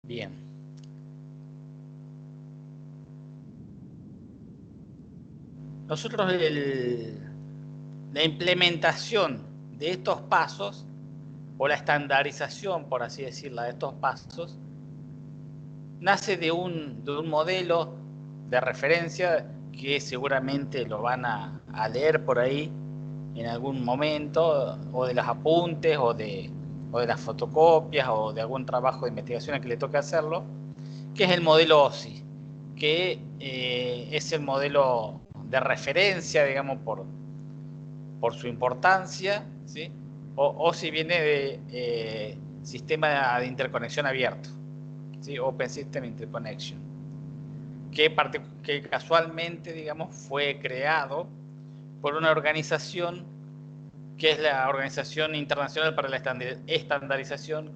Bien. Nosotros la implementación de estos pasos, o la estandarización, por así decirla, de estos pasos, nace de un modelo de referencia que seguramente lo van a leer por ahí en algún momento, o de los apuntes, o de las fotocopias, o de algún trabajo de investigación que le toque hacerlo, que es el modelo OSI, que es el modelo de referencia, digamos, por su importancia, ¿sí? OSI viene de Sistema de Interconexión Abierto, ¿sí? Open System Interconnection, que casualmente, digamos, fue creado por una organización que es la Organización Internacional para la Estandarización,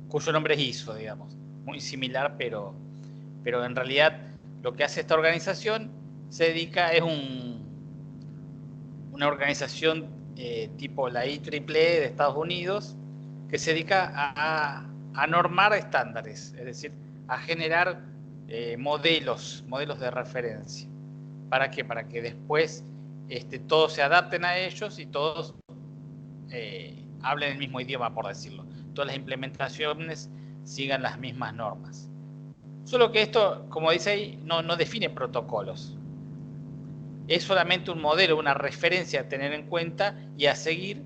cuyo nombre es ISO, digamos, muy similar, pero en realidad lo que hace esta organización es una organización tipo la IEEE de Estados Unidos, que se dedica a normar estándares, es decir, a generar modelos de referencia. ¿Para qué? Para que después todos se adapten a ellos y todos hablen el mismo idioma, por decirlo. Todas las implementaciones sigan las mismas normas. Solo que esto, como dice ahí, no define protocolos. Es solamente un modelo, una referencia a tener en cuenta y a seguir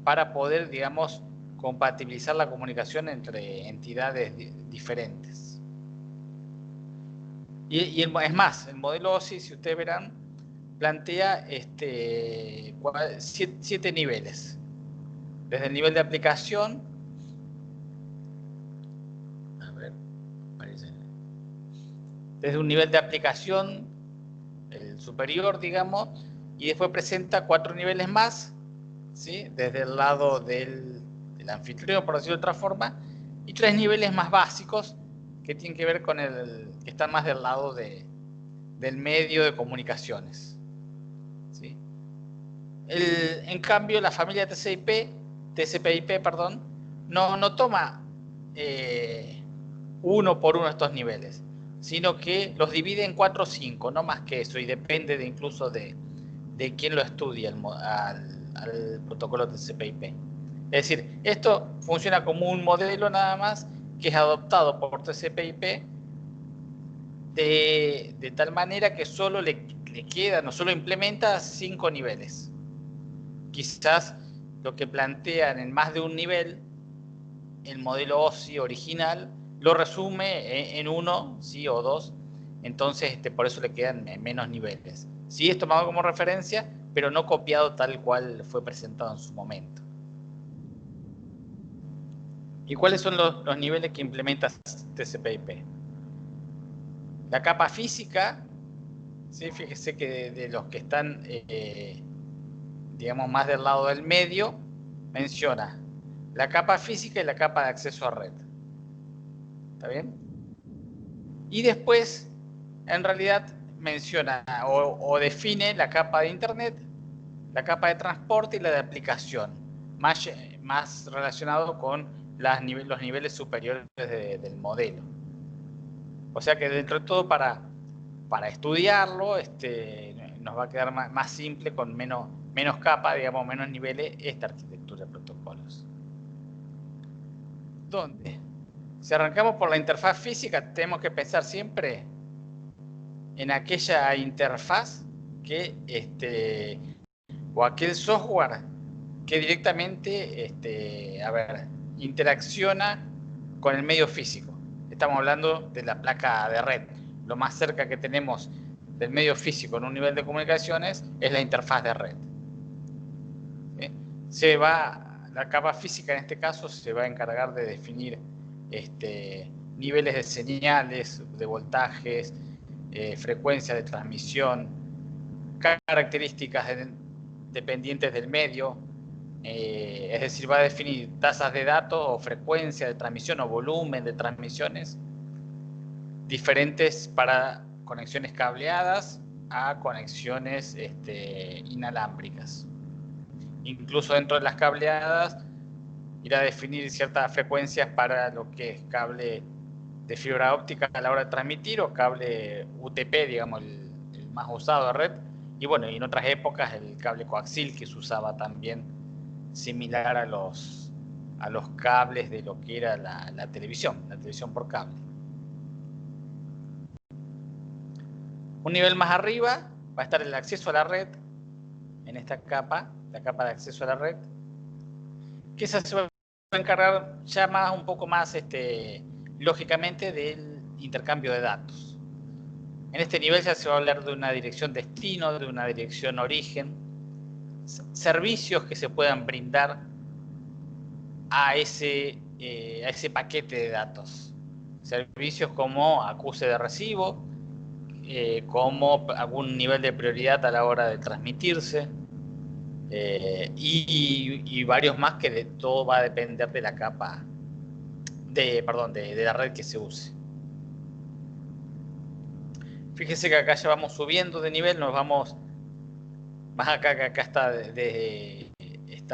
para poder, digamos, compatibilizar la comunicación entre entidades diferentes. Es más, el modelo OSI, si ustedes verán, plantea 7 niveles. Desde el nivel de aplicación, a ver, parece, desde un nivel de aplicación, el superior, digamos, y después presenta 4 niveles más, ¿sí? Desde el lado del anfitrión, por decirlo de otra forma, y 3 niveles más básicos que tienen que ver con que están más del lado del medio de comunicaciones, ¿sí? En cambio, la familia TCP/IP, perdón, no toma uno por uno estos niveles, sino que los divide en 4 o 5, no más que eso, y depende incluso de quién lo estudia al protocolo TCP/IP. Es decir, esto funciona como un modelo nada más que es adoptado por TCP/IP de tal manera que solo le quedan, no solo implementa 5 niveles. Quizás lo que plantean en más de un nivel, el modelo OSI original, lo resume en uno, sí, o dos. Entonces, por eso le quedan menos niveles. Sí es tomado como referencia, pero no copiado tal cual fue presentado en su momento. ¿Y cuáles son los niveles que implementa TCP/IP? La capa física, ¿sí? Fíjese que de los que están, digamos, más del lado del medio, menciona la capa física y la capa de acceso a red. ¿Está bien? Y después, en realidad, menciona o define la capa de Internet, la capa de transporte y la de aplicación, más relacionado con los niveles superiores del modelo. O sea que dentro de todo, para estudiarlo, nos va a quedar más simple, con menos capas, digamos, menos niveles, esta arquitectura de protocolos. ¿Dónde? Si arrancamos por la interfaz física, tenemos que pensar siempre en aquella interfaz o aquel software que directamente interacciona con el medio físico. Estamos hablando de la placa de red. Lo más cerca que tenemos del medio físico en un nivel de comunicaciones es la interfaz de red. ¿Sí? La capa física en este caso se va a encargar de definir niveles de señales, de voltajes, frecuencias de transmisión, características dependientes del medio, es decir, va a definir tasas de datos o frecuencia de transmisión o volumen de transmisiones diferentes para conexiones cableadas a conexiones inalámbricas. Incluso dentro de las cableadas irá a definir ciertas frecuencias para lo que es cable de fibra óptica a la hora de transmitir, o cable UTP, digamos, el más usado de red. Y bueno, y en otras épocas el cable coaxil, que se usaba también similar a los cables de lo que era la televisión por cable. Un nivel más arriba va a estar el acceso a la red, en esta capa, la capa de acceso a la red, que esa se va a encargar ya más, un poco más lógicamente, del intercambio de datos. En este nivel ya se va a hablar de una dirección destino, de una dirección origen, servicios que se puedan brindar a ese paquete de datos. Servicios como acuse de recibo, como algún nivel de prioridad a la hora de transmitirse, y varios más, que de todo va a depender de la capa, de la red que se use. Fíjese que acá ya vamos subiendo de nivel, nos vamos más acá, que acá está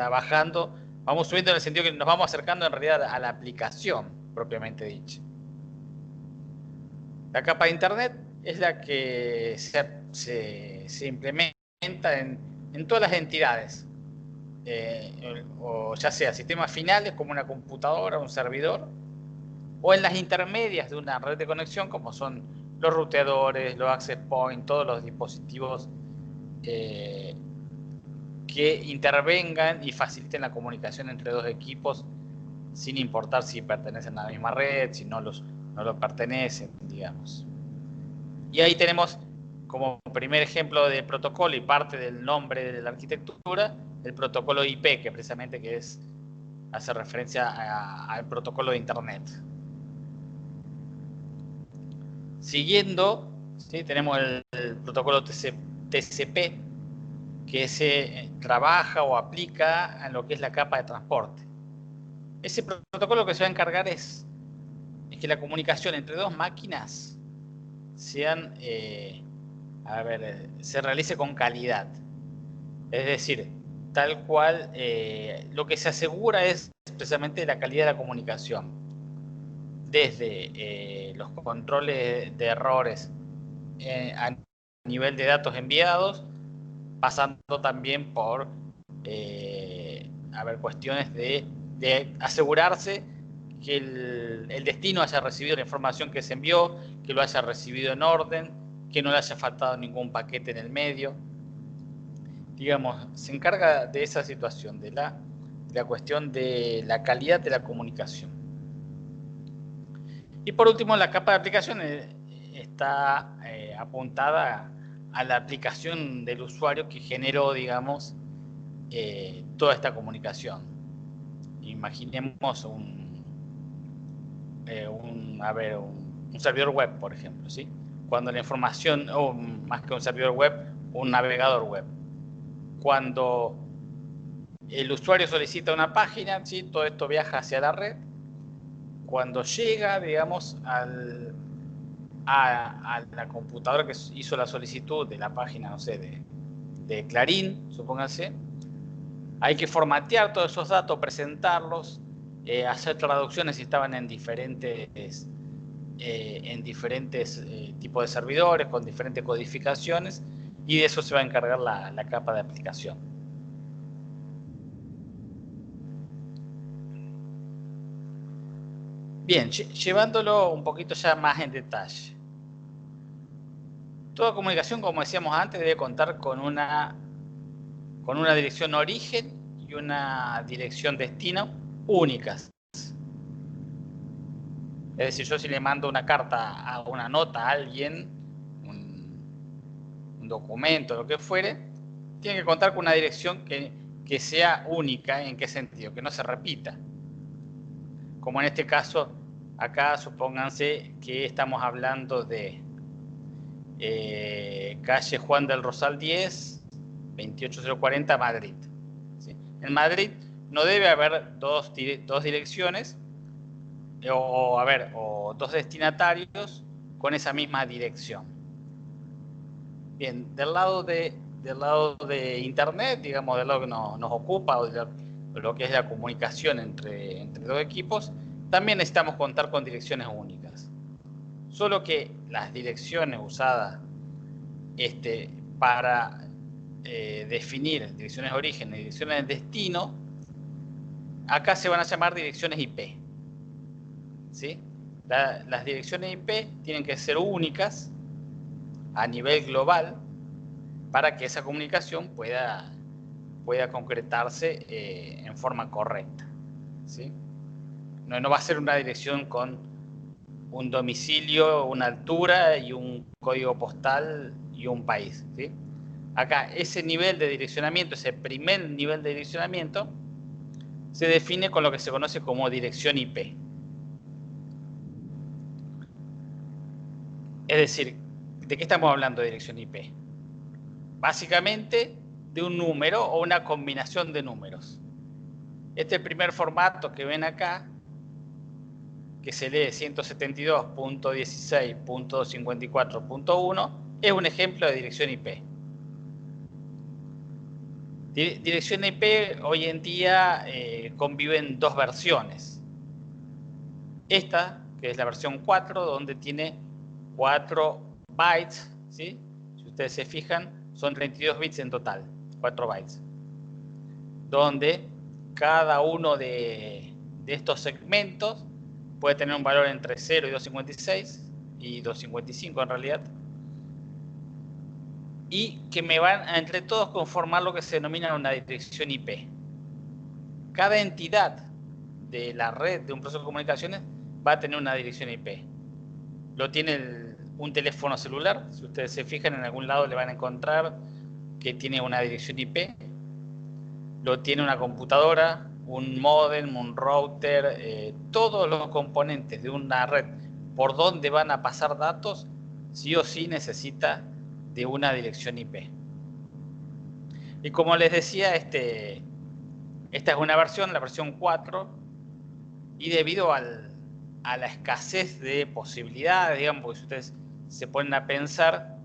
bajando. Vamos subiendo en el sentido que nos vamos acercando en realidad a la aplicación propiamente dicha. La capa de Internet es la que se implementa en todas las entidades, o ya sea sistemas finales como una computadora, un servidor, o en las intermedias de una red de conexión, como son los ruteadores, los access points, todos los dispositivos que intervengan y faciliten la comunicación entre dos equipos, sin importar si pertenecen a la misma red, si no lo pertenecen, digamos. Y ahí tenemos como primer ejemplo de protocolo y parte del nombre de la arquitectura, el protocolo IP, que precisamente hace referencia al protocolo de Internet. Siguiendo, ¿sí? Tenemos el protocolo TCP, que se trabaja o aplica en lo que es la capa de transporte. Ese protocolo que se va a encargar es que la comunicación entre dos máquinas se realice con calidad. Es decir, tal cual, lo que se asegura es precisamente la calidad de la comunicación. Desde los controles de errores a nivel de datos enviados, pasando también por cuestiones de asegurarse que el destino haya recibido la información que se envió, que lo haya recibido en orden, que no le haya faltado ningún paquete en el medio. Digamos, se encarga de esa situación, de la cuestión de la calidad de la comunicación. Y por último, la capa de aplicación está apuntada a la aplicación del usuario que generó, digamos, toda esta comunicación. Imaginemos un servidor web, por ejemplo, ¿sí? Cuando la información, o más que un servidor web, un navegador web. Cuando el usuario solicita una página, ¿sí? Todo esto viaja hacia la red. Cuando llega, digamos, a la computadora que hizo la solicitud de la página, no sé, de Clarín, supónganse, hay que formatear todos esos datos, presentarlos, hacer traducciones si estaban en diferentes tipos de servidores, con diferentes codificaciones, y de eso se va a encargar la capa de aplicación. Bien, llevándolo un poquito ya más en detalle. Toda comunicación, como decíamos antes, debe contar con una dirección origen y una dirección destino únicas. Es decir, yo si le mando una carta, a una nota a alguien, un documento, lo que fuere, tiene que contar con una dirección que sea única. ¿En qué sentido? Que no se repita. Como en este caso, acá supónganse que estamos hablando de calle Juan del Rosal 10, 28040, Madrid. ¿Sí? En Madrid no debe haber dos direcciones, o dos destinatarios con esa misma dirección. Bien, del lado de Internet, digamos, del lado que nos ocupa, o de lo que es la comunicación entre dos equipos, también necesitamos contar con direcciones únicas. Solo que las direcciones usadas para definir direcciones de origen y direcciones de destino, acá se van a llamar direcciones IP. ¿Sí? Las direcciones IP tienen que ser únicas a nivel global para que esa comunicación pueda concretarse en forma correcta. ¿Sí? No va a ser una dirección con un domicilio, una altura y un código postal y un país. ¿Sí? Acá ese nivel de direccionamiento, ese primer nivel de direccionamiento, se define con lo que se conoce como dirección IP. Es decir, ¿de qué estamos hablando de dirección IP? Básicamente de un número o una combinación de números. Este primer formato que ven acá, que se lee 172.16.54.1, es un ejemplo de dirección IP. Dirección IP hoy en día conviven dos versiones. Esta, que es la versión 4, donde tiene 4 bytes, ¿sí? Si ustedes se fijan, son 32 bits en total, 4 bytes. Donde cada uno de estos segmentos puede tener un valor entre 0 y 256, y 255 en realidad, y que me van a entre todos conformar lo que se denomina una dirección IP. Cada entidad de la red de un proceso de comunicaciones va a tener una dirección IP. Lo tiene un teléfono celular, si ustedes se fijan en algún lado le van a encontrar que tiene una dirección IP. Lo tiene una computadora, un módem, un router, todos los componentes de una red por donde van a pasar datos, sí o sí necesita de una dirección IP. Y como les decía, esta es una versión, la versión 4, y debido a la escasez de posibilidades, digamos, porque si ustedes se ponen a pensar,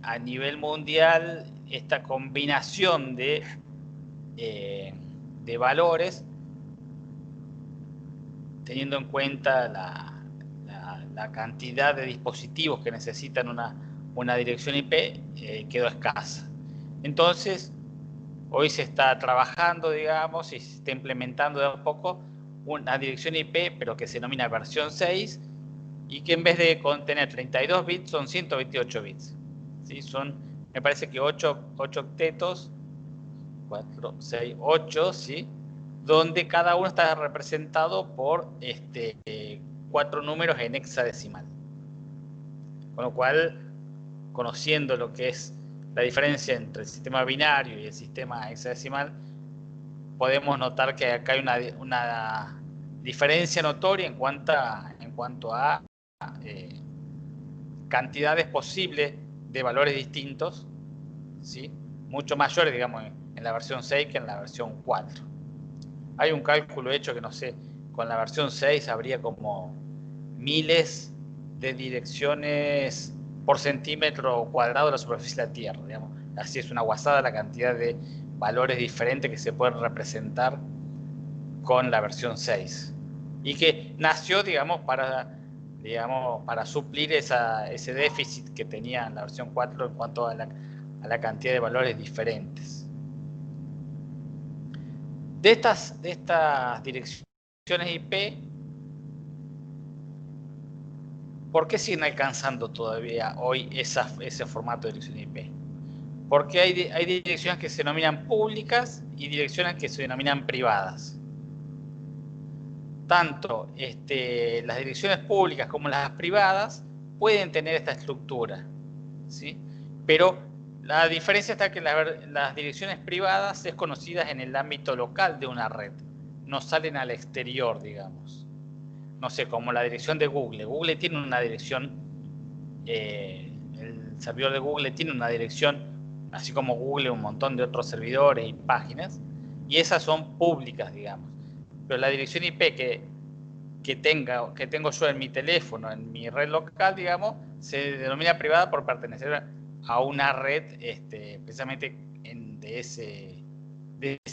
a nivel mundial, esta combinación de valores, teniendo en cuenta la cantidad de dispositivos que necesitan una dirección IP, quedó escasa. Entonces, hoy se está trabajando, digamos, y se está implementando de a poco una dirección IP, pero que se denomina versión 6, y que en vez de contener 32 bits, son 128 bits. ¿Sí? Me parece que 8 octetos, 4, 6, 8, ¿sí? Donde cada uno está representado por 4 números en hexadecimal. Con lo cual, conociendo lo que es la diferencia entre el sistema binario y el sistema hexadecimal, podemos notar que acá hay una diferencia notoria en cuanto a cantidades posibles de valores distintos, ¿sí? Mucho mayores, digamos, en la versión 6 que en la versión 4. Hay un cálculo hecho que no sé, con la versión 6 habría como miles de direcciones por centímetro cuadrado de la superficie de la Tierra, digamos. Así es una guasada la cantidad de valores diferentes que se pueden representar con la versión 6. Y que nació, digamos, para suplir ese déficit que tenía la versión 4 en cuanto a la cantidad de valores diferentes. De estas direcciones IP, ¿por qué siguen alcanzando todavía hoy ese formato de dirección IP? Porque hay direcciones que se denominan públicas y direcciones que se denominan privadas. Tanto las direcciones públicas como las privadas pueden tener esta estructura, ¿sí? Pero la diferencia está que las direcciones privadas es conocidas en el ámbito local de una red, no salen al exterior, digamos. No sé, como la dirección de Google. Google tiene una dirección, el servidor de Google tiene una dirección, así como Google, un montón de otros servidores y páginas, y esas son públicas, digamos. Pero la dirección IP que tengo yo en mi teléfono, en mi red local, digamos, se denomina privada por pertenecer a una red precisamente de ese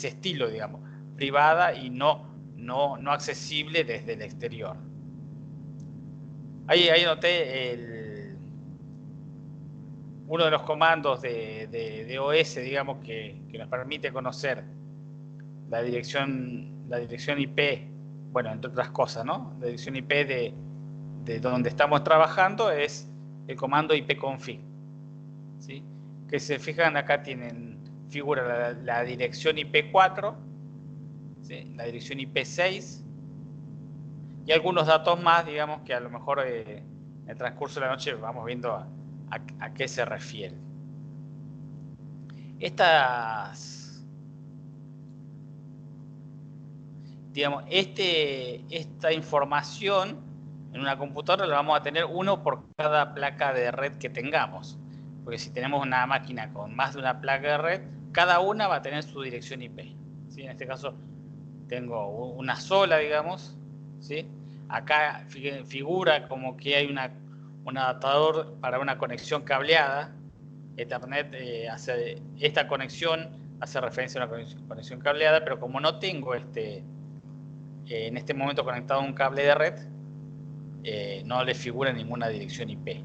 estilo, digamos, privada y no accesible desde el exterior. Ahí anoté uno de los comandos de OS, digamos, que nos permite conocer la dirección IP, bueno, entre otras cosas, ¿no? La dirección IP de donde estamos trabajando es el comando ipconfig, ¿sí? Que se fijan acá figura la dirección IP4, ¿sí? La dirección IP6 y algunos datos más, digamos, que a lo mejor en el transcurso de la noche vamos viendo a qué se refiere. Esta información en una computadora la vamos a tener uno por cada placa de red que tengamos. Porque si tenemos una máquina con más de una placa de red, cada una va a tener su dirección IP. ¿Sí? En este caso tengo una sola, digamos. ¿Sí? Acá figura como que hay un adaptador para una conexión cableada. Ethernet esta conexión hace referencia a una conexión cableada, pero como no tengo en este momento conectado a un cable de red, no le figura ninguna dirección IP.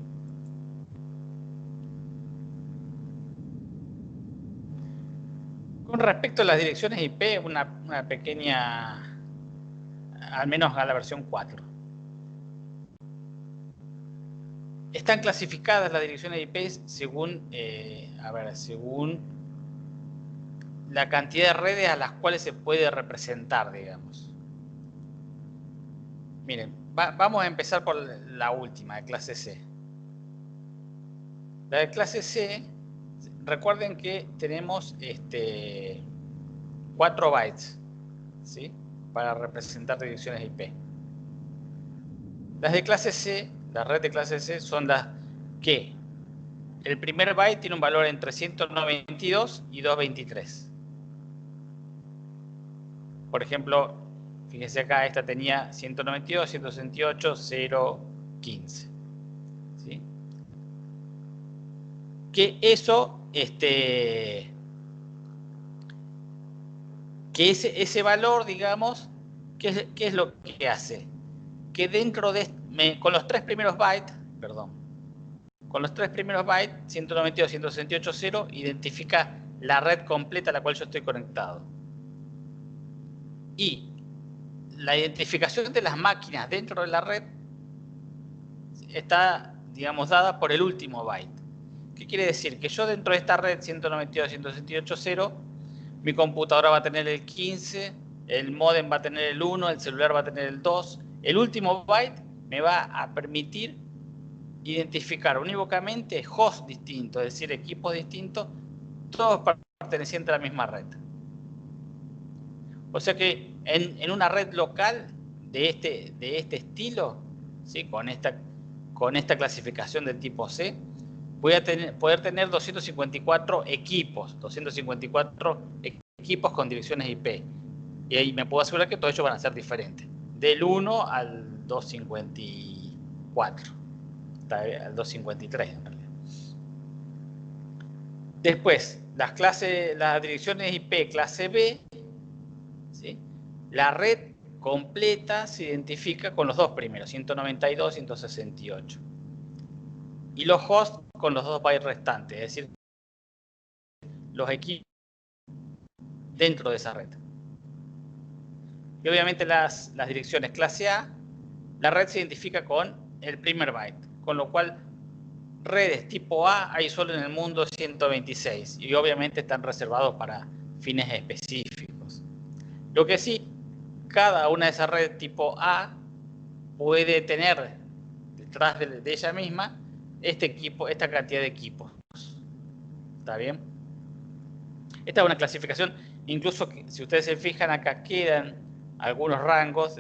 Con respecto a las direcciones IP, una pequeña, al menos a la versión 4. Están clasificadas las direcciones IP según la cantidad de redes a las cuales se puede representar, digamos. Miren, vamos a empezar por la última, de clase C. La de clase C, recuerden que tenemos 4 bytes, ¿sí? Para representar direcciones IP. Las de clase C, la red de clase C, son las que el primer byte tiene un valor entre 192 y 223. Por ejemplo, fíjense acá, esta tenía 192, 168, 015. ¿Sí? Que eso, que ese valor, digamos, ¿qué es lo que hace? Que dentro de, con los tres primeros bytes, con los tres primeros bytes, 192, 168, 0, identifica la red completa a la cual yo estoy conectado. Y la identificación de las máquinas dentro de la red está, digamos, dada por el último byte. ¿Qué quiere decir? Que yo dentro de esta red 192, 168, 0, mi computadora va a tener el 15, el módem va a tener el 1, el celular va a tener el 2. El último byte me va a permitir identificar unívocamente hosts distintos, es decir, equipos distintos, todos pertenecientes a la misma red. O sea que en una red local de este estilo, ¿sí? con esta clasificación del tipo C, voy a poder tener 254 equipos con direcciones IP. Y ahí me puedo asegurar que todos ellos van a ser diferentes. Del 1 al 254. Al 253 en realidad. Después, las direcciones IP clase B, ¿sí? La red completa se identifica con los dos primeros, 192 y 168. Y los hosts con los 2 bytes restantes, es decir, los equipos dentro de esa red. Y obviamente las direcciones clase A, la red se identifica con el primer byte, con lo cual redes tipo A hay solo en el mundo 126 y obviamente están reservados para fines específicos. Lo que sí, cada una de esas redes tipo A puede tener detrás de ella misma esta cantidad de equipos. ¿Está bien? Esta es una clasificación, incluso que, si ustedes se fijan acá quedan algunos rangos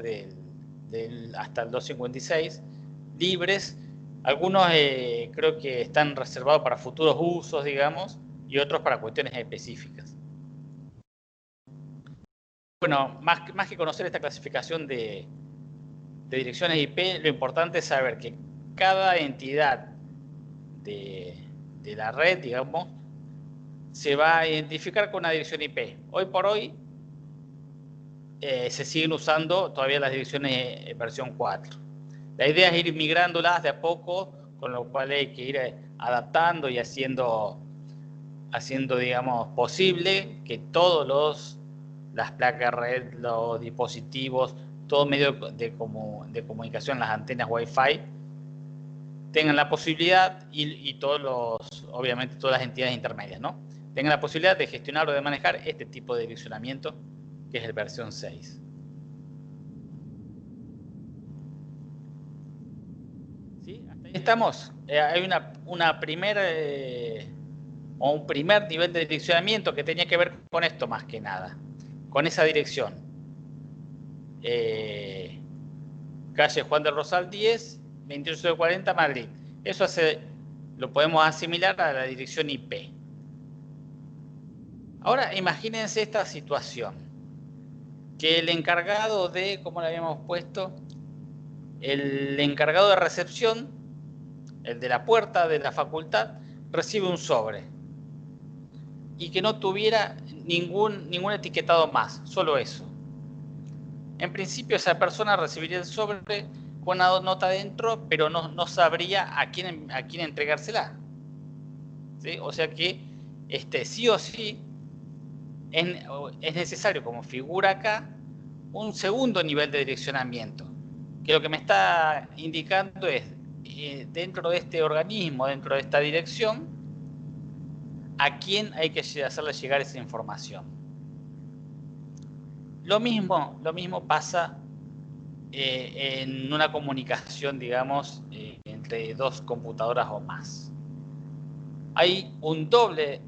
hasta el 256 libres. Algunos creo que están reservados para futuros usos, digamos, y otros para cuestiones específicas. Bueno, más que conocer esta clasificación de direcciones IP, lo importante es saber que cada entidad de la red, digamos, se va a identificar con una dirección IP. Hoy por hoy se siguen usando todavía las direcciones versión 4. La idea es ir migrándolas de a poco, con lo cual hay que ir adaptando y haciendo, digamos, posible que todos las placas red, los dispositivos, todo medio de comunicación, las antenas Wi-Fi, tengan la posibilidad, y obviamente todas las entidades intermedias, ¿no? Tengan la posibilidad de gestionar o de manejar este tipo de direccionamiento, que es el versión 6. ¿Sí? Hasta ahí estamos. Hay un primer nivel de direccionamiento que tenía que ver con esto más que nada, con esa dirección. Calle Juan del Rosal 10, 2840 Madrid. Eso lo podemos asimilar a la dirección IP. Ahora imagínense esta situación, que el encargado de, ¿cómo le habíamos puesto? El encargado de recepción, el de la puerta de la facultad, recibe un sobre y que no tuviera ningún etiquetado más, solo eso. En principio esa persona recibiría el sobre con una nota dentro, pero no sabría a quién entregársela. ¿Sí? O sea que sí o sí es necesario, como figura acá, un segundo nivel de direccionamiento, que lo que me está indicando es, dentro de este organismo, dentro de esta dirección, a quién hay que hacerle llegar esa información. Lo mismo pasa en una comunicación, digamos, entre dos computadoras o más. Hay un doble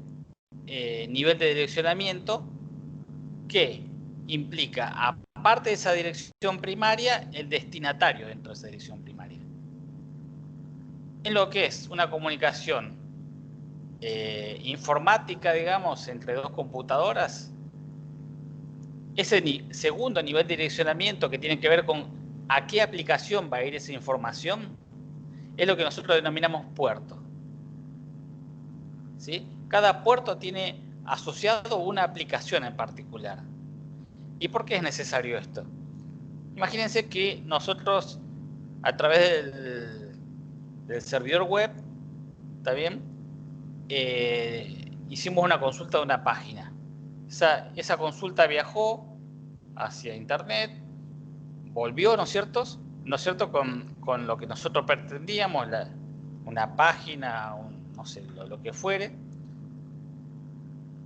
nivel de direccionamiento que implica, aparte de esa dirección primaria, el destinatario dentro de esa dirección primaria. En lo que es una comunicación informática, digamos, entre dos computadoras, ese segundo nivel de direccionamiento que tiene que ver con a qué aplicación va a ir esa información, es lo que nosotros denominamos puerto. ¿Sí? Cada puerto tiene asociado una aplicación en particular. ¿Y por qué es necesario esto? Imagínense que nosotros, a través del servidor web, ¿está bien? Hicimos una consulta de una página. Esa consulta viajó hacia internet, volvió, ¿no es cierto? ¿No es cierto? Con lo que nosotros pretendíamos, una página, no sé, lo que fuere.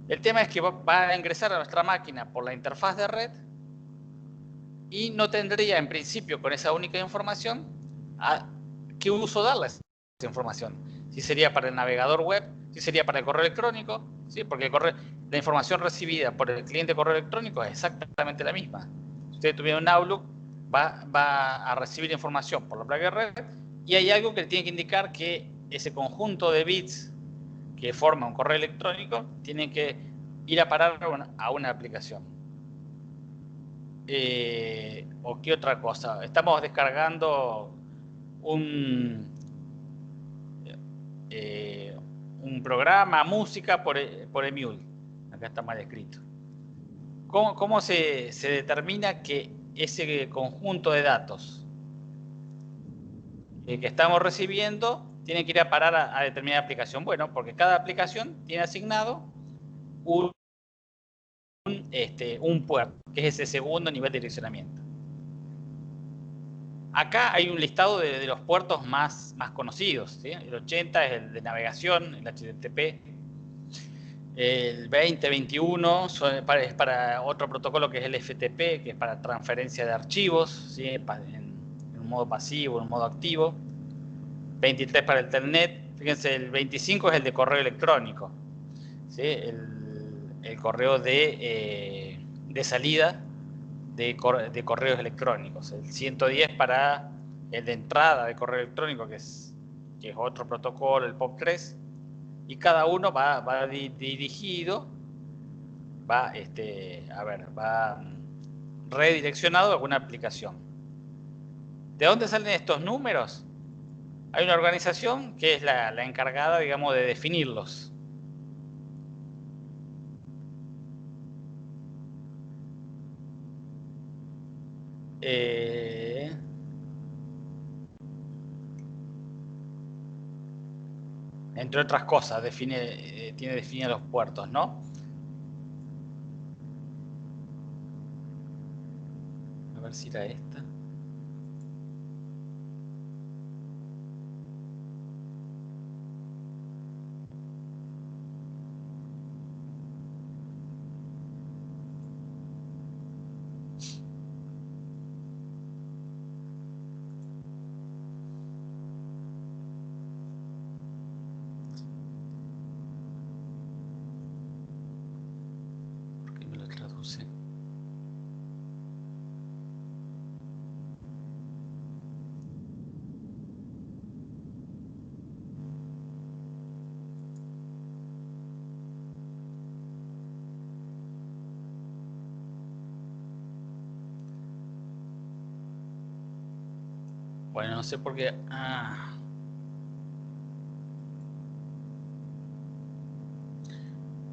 El tema es que va a ingresar a nuestra máquina por la interfaz de red y no tendría, en principio, con esa única información, qué uso darle esa información. Si sería para el navegador web, si sería para el correo electrónico, ¿sí? Porque la información recibida por el cliente de correo electrónico es exactamente la misma. Si usted tuviera un Outlook, va a recibir información por la placa de red, y hay algo que le tiene que indicar que ese conjunto de bits que forma un correo electrónico tiene que ir a parar a una aplicación. ¿O qué otra cosa? Estamos descargando un programa, música por Emule. Acá está mal escrito. ¿Cómo se determina que ese conjunto de datos que estamos recibiendo tiene que ir a parar a determinada aplicación? Bueno, porque cada aplicación tiene asignado un puerto, que es ese segundo nivel de direccionamiento. Acá hay un listado de los puertos más conocidos, ¿sí? El 80 es el de navegación, el HTTP. El 20, 21 es para otro protocolo que es el FTP, que es para transferencia de archivos, ¿sí? en un modo pasivo, en un modo activo. 23 para el Telnet. Fíjense, el 25 es el de correo electrónico, ¿sí? El correo de salida de correos electrónicos. El 110 para el de entrada de correo electrónico, que es otro protocolo, el POP3. Y cada uno va dirigido, va redireccionado a alguna aplicación. ¿De dónde salen estos números? Hay una organización que es la encargada, digamos, de definirlos. entre otras cosas, tiene definidos los puertos, ¿no? A ver si era esta. ¿Por qué me lo traduce? Bueno, no sé por qué.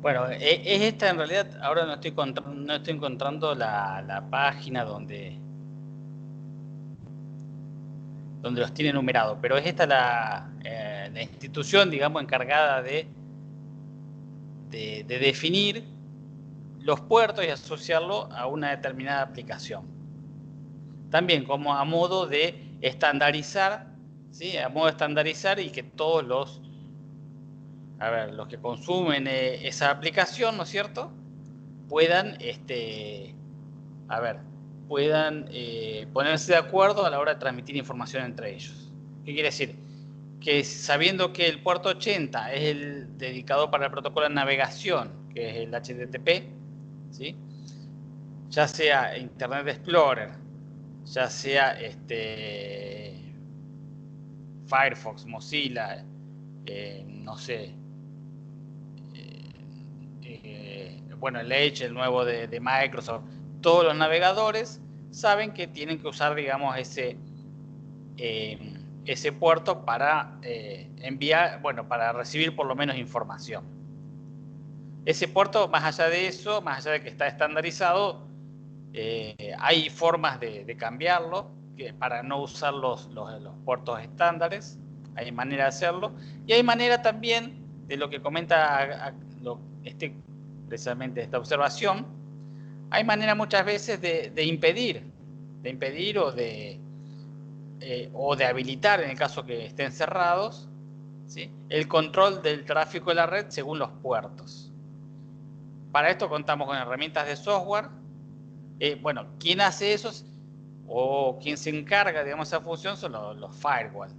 Bueno, es esta en realidad. Ahora no estoy encontrando la página donde los tiene numerados, pero es esta la institución, digamos, encargada de definir los puertos y asociarlo a una determinada aplicación. También como a modo de estandarizar, ¿sí? A modo de estandarizar y que todos los que consumen esa aplicación, ¿no es cierto?, puedan, puedan ponerse de acuerdo a la hora de transmitir información entre ellos. ¿Qué quiere decir? Que sabiendo que el puerto 80 es el dedicado para el protocolo de navegación, que es el HTTP, ¿sí?, ya sea Internet Explorer, ya sea Firefox, Mozilla, no sé, bueno, el Edge, el nuevo de Microsoft, todos los navegadores saben que tienen que usar, digamos, ese puerto para enviar, bueno, para recibir por lo menos información. Ese puerto, más allá de eso, más allá de que está estandarizado, hay formas de cambiarlo para no usar los puertos estándares. Hay manera de hacerlo. Y hay manera también de lo que comenta precisamente esta observación. Hay manera muchas veces de impedir o de habilitar, en el caso que estén cerrados, ¿sí?, el control del tráfico de la red según los puertos. Para esto contamos con herramientas de software. Bueno, ¿quién hace eso? O quien se encarga, digamos, de esa función son los firewall,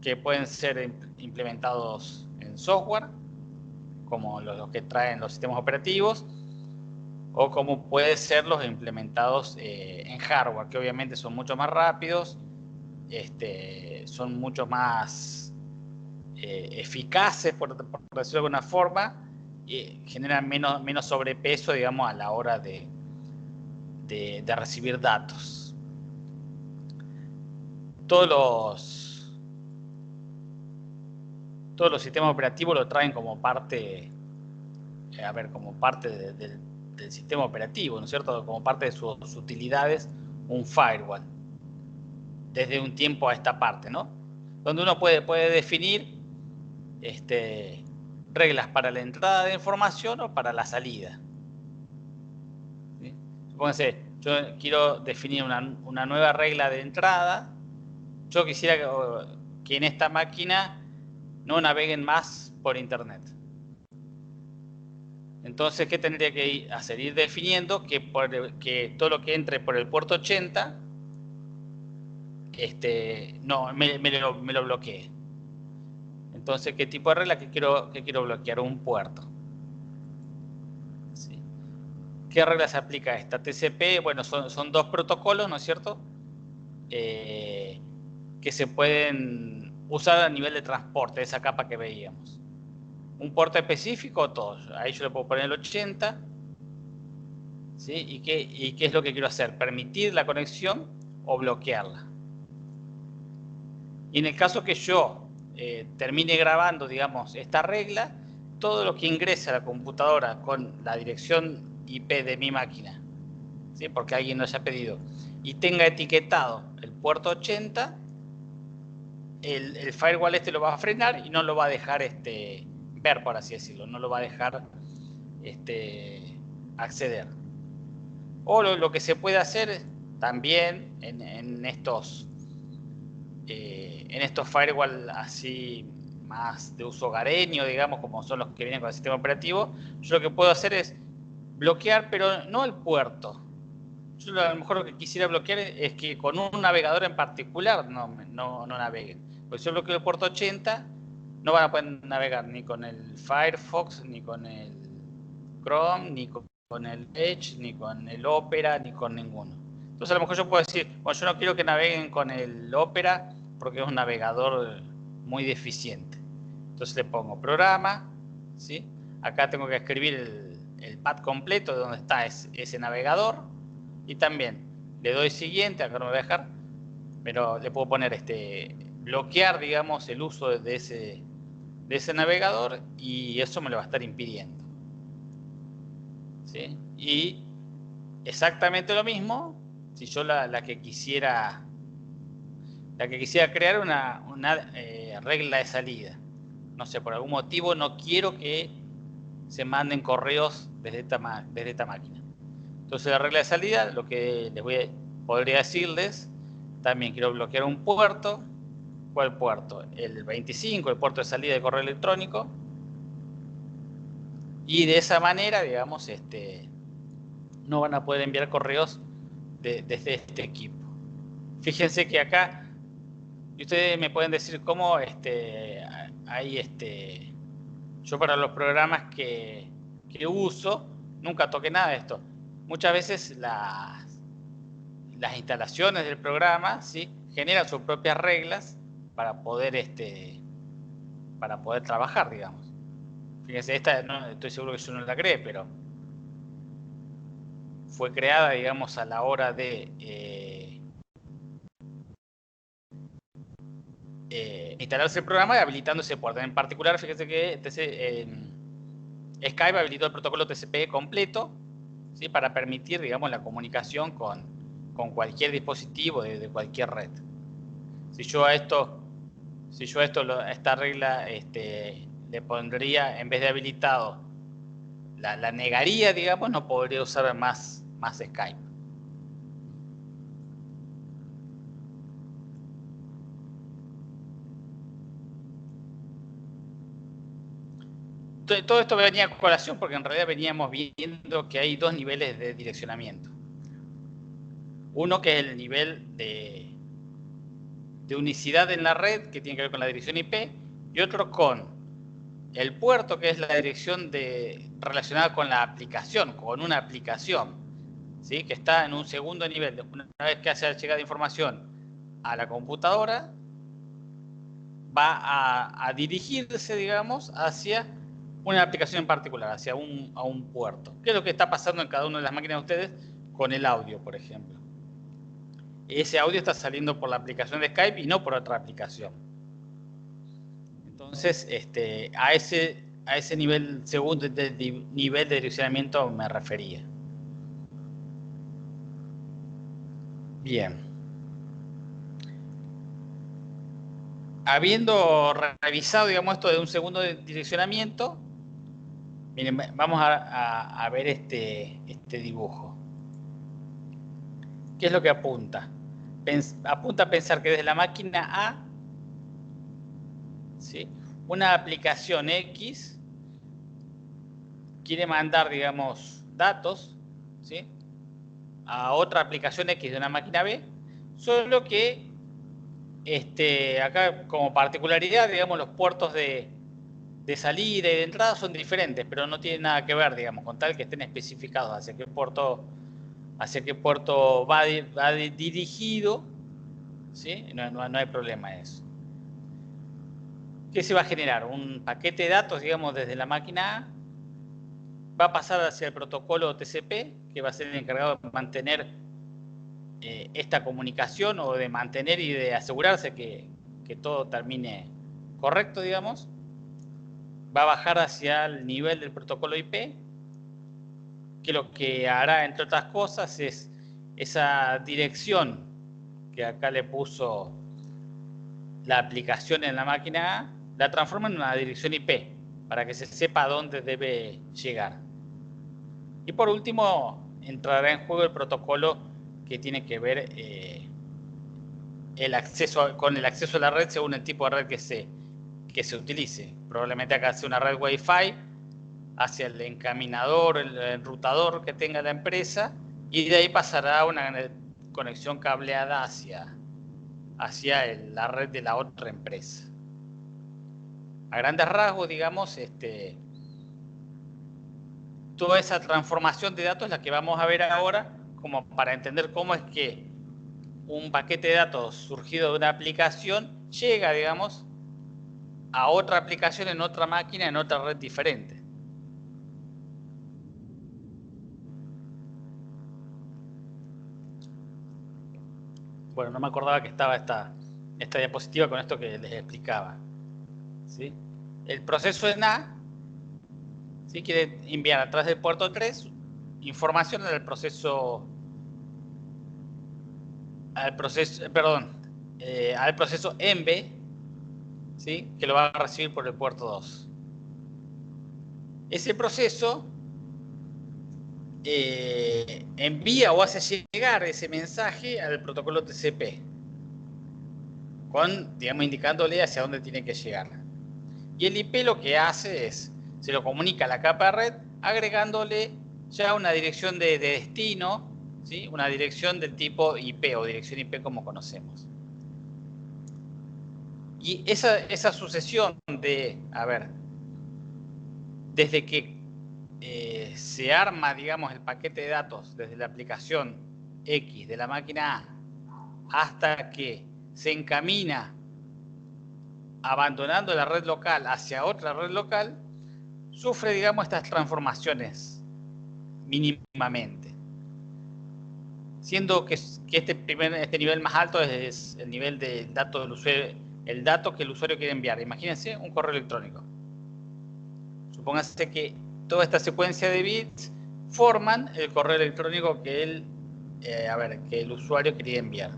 que pueden ser implementados en software, como los que traen los sistemas operativos, o como pueden ser los implementados en hardware, que obviamente son mucho más rápidos, son mucho más eficaces, por decirlo de alguna forma, y generan menos sobrepeso, digamos, a la hora de recibir datos. Todos los sistemas operativos lo traen como parte, del sistema operativo, ¿no es cierto? Como parte de sus utilidades, un firewall, desde un tiempo a esta parte, ¿no? Donde uno puede definir reglas para la entrada de información o para la salida. ¿Sí? Supónganse, yo quiero definir una nueva regla de entrada. Yo quisiera que en esta máquina no naveguen más por internet. Entonces, ¿qué tendría que hacer? Ir definiendo que todo lo que entre por el puerto 80 no me lo bloquee. Entonces, ¿qué tipo de regla que quiero bloquear? Un puerto. ¿Sí? ¿Qué regla se aplica a esta? TCP, bueno, son dos protocolos, ¿no es cierto?, que se pueden usar a nivel de transporte, esa capa que veíamos. Un puerto específico o todos. Ahí yo le puedo poner el 80. ¿Sí? ¿Y qué es lo que quiero hacer? ¿Permitir la conexión o bloquearla? Y en el caso que yo termine grabando, digamos, esta regla, todo lo que ingrese a la computadora con la dirección IP de mi máquina, ¿sí?, porque alguien lo haya pedido, y tenga etiquetado el puerto 80, el firewall lo va a frenar y no lo va a dejar ver, por así decirlo, no lo va a dejar acceder. O lo que se puede hacer también en estos firewall así más de uso hogareño, digamos, como son los que vienen con el sistema operativo, yo lo que puedo hacer es bloquear, pero no el puerto. Yo a lo mejor lo que quisiera bloquear es que con un navegador en particular no naveguen. Pues si yo bloqueo el puerto 80, no van a poder navegar ni con el Firefox, ni con el Chrome, ni con el Edge, ni con el Opera, ni con ninguno. Entonces a lo mejor yo puedo decir, bueno, yo no quiero que naveguen con el Opera porque es un navegador muy deficiente. Entonces le pongo programa, ¿sí? Acá tengo que escribir el path completo de donde está ese navegador, y también le doy siguiente, acá no me voy a dejar, pero le puedo poner bloquear, digamos, el uso de ese navegador, y eso me lo va a estar impidiendo, ¿sí? Y exactamente lo mismo si yo la que quisiera crear una regla de salida. No sé, por algún motivo no quiero que se manden correos desde esta máquina. Entonces la regla de salida, lo que podría decirles, también quiero bloquear un puerto. ¿Cuál puerto? El 25, el puerto de salida de correo electrónico. Y de esa manera, digamos, no van a poder enviar correos desde este equipo. Fíjense que acá, y ustedes me pueden decir cómo hay yo para los programas que uso, nunca toqué nada de esto. Muchas veces las instalaciones del programa, ¿sí?, generan sus propias reglas para poder trabajar, digamos. Fíjense, esta no, estoy seguro que yo no la creé, pero fue creada, digamos, a la hora de instalarse el programa y habilitando ese puerto. En particular, fíjense que Skype habilitó el protocolo TCP completo, ¿sí?, para permitir, digamos, la comunicación con cualquier dispositivo de cualquier red. Si yo a esta regla le pondría, en vez de habilitado, la negaría, digamos, no podría usar más Skype. Todo esto venía a colación porque en realidad veníamos viendo que hay dos niveles de direccionamiento. Uno que es el nivel de unicidad en la red, que tiene que ver con la dirección IP, y otro con el puerto, que es la dirección relacionada con la aplicación, con una aplicación, ¿sí?, que está en un segundo nivel. Una vez que hace la llegada de información a la computadora, va a dirigirse, digamos, hacia una aplicación en particular, hacia a un puerto. ¿Qué es lo que está pasando en cada una de las máquinas de ustedes con el audio, por ejemplo? Ese audio está saliendo por la aplicación de Skype y no por otra aplicación. Entonces, a ese nivel, segundo nivel de direccionamiento me refería. Bien. Habiendo revisado, digamos, esto de un segundo de direccionamiento, miren, vamos a ver este dibujo. ¿Qué es lo que apunta? Apunta a pensar que desde la máquina A, ¿sí?, una aplicación X quiere mandar, digamos, datos, ¿sí?, a otra aplicación X de una máquina B, solo que acá como particularidad, digamos, los puertos de salida y de entrada son diferentes, pero no tienen nada que ver, digamos, con tal que estén especificados hacia qué puerto va dirigido, ¿sí? No hay problema en eso. ¿Qué se va a generar? Un paquete de datos, digamos, desde la máquina A, va a pasar hacia el protocolo TCP, que va a ser el encargado de mantener esta comunicación, o de mantener y de asegurarse que todo termine correcto, digamos. Va a bajar hacia el nivel del protocolo IP, que lo que hará, entre otras cosas, es esa dirección que acá le puso la aplicación en la máquina A, la transforma en una dirección IP para que se sepa a dónde debe llegar. Y por último, entrará en juego el protocolo que tiene que ver con el acceso a la red según el tipo de red que se utilice. Probablemente acá sea una red Wi-Fi hacia el encaminador, el enrutador que tenga la empresa, y de ahí pasará a una conexión cableada hacia la red de la otra empresa. A grandes rasgos, digamos, toda esa transformación de datos es la que vamos a ver ahora, como para entender cómo es que un paquete de datos surgido de una aplicación llega, digamos, a otra aplicación en otra máquina, en otra red diferente. Bueno, no me acordaba que estaba esta diapositiva con esto que les explicaba, ¿sí? El proceso en A, ¿sí?, quiere enviar a través del puerto 3 información al proceso en B, ¿sí?, que lo va a recibir por el puerto 2. Ese proceso envía o hace llegar ese mensaje al protocolo TCP, digamos, indicándole hacia dónde tiene que llegar. Y el IP lo que hace es, se lo comunica a la capa de red, agregándole ya una dirección de destino, ¿sí?, una dirección del tipo IP o dirección IP como conocemos. Y esa sucesión desde que se arma, digamos, el paquete de datos desde la aplicación X de la máquina A hasta que se encamina abandonando la red local hacia otra red local, sufre, digamos, estas transformaciones mínimamente. Siendo que este nivel más alto es el nivel del dato del usuario, el dato que el usuario quiere enviar. Imagínense un correo electrónico. Supóngase que toda esta secuencia de bits forman el correo electrónico que el usuario quería enviar.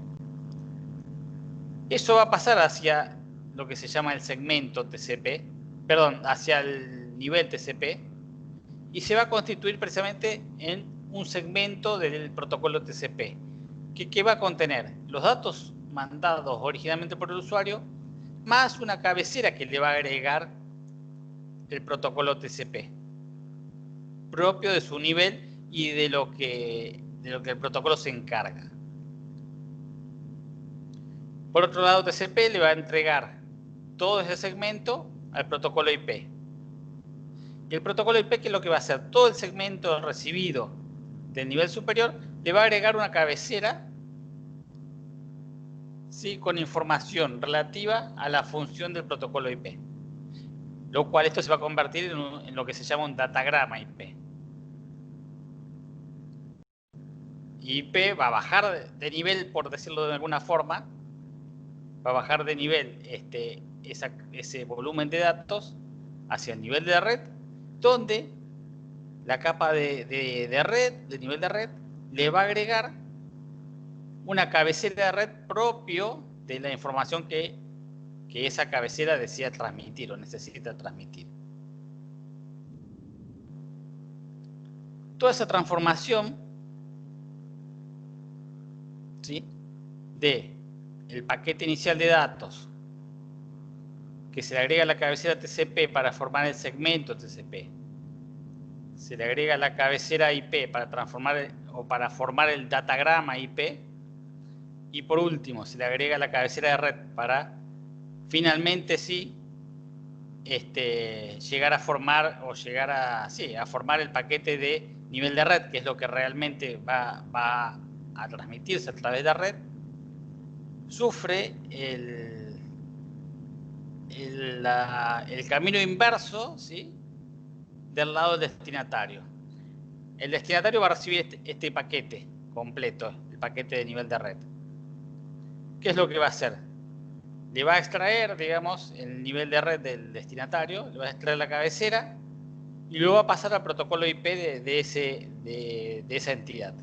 Eso va a pasar hacia lo que se llama el segmento TCP, hacia el nivel TCP, y se va a constituir precisamente en un segmento del protocolo TCP, que va a contener los datos mandados originalmente por el usuario, más una cabecera que le va a agregar el protocolo TCP, propio de su nivel y de lo que el protocolo se encarga. Por otro lado, TCP le va a entregar todo ese segmento al protocolo IP. Y el protocolo IP, ¿qué es lo que va a hacer? Todo el segmento recibido del nivel superior le va a agregar una cabecera, ¿sí?, con información relativa a la función del protocolo IP. Lo cual esto se va a convertir en lo que se llama un datagrama IP. IP va a bajar de nivel, por decirlo de alguna forma, va a bajar de nivel ese volumen de datos hacia el nivel de la red, donde la capa de nivel de red, le va a agregar una cabecera de red propio de la información que esa cabecera desea transmitir o necesita transmitir. Toda esa transformación, ¿sí?, de el paquete inicial de datos que se le agrega a la cabecera TCP para formar el segmento TCP, se le agrega la cabecera IP para formar el datagrama IP, y por último se le agrega la cabecera de red para finalmente llegar a formar el paquete de nivel de red, que es lo que realmente va a transmitirse a través de la red. Sufre el camino inverso, ¿sí?, del lado del destinatario. El destinatario va a recibir este paquete completo, el paquete de nivel de red. ¿Qué es lo que va a hacer? Le va a extraer, digamos, el nivel de red del destinatario, le va a extraer la cabecera y luego va a pasar al protocolo IP de esa entidad.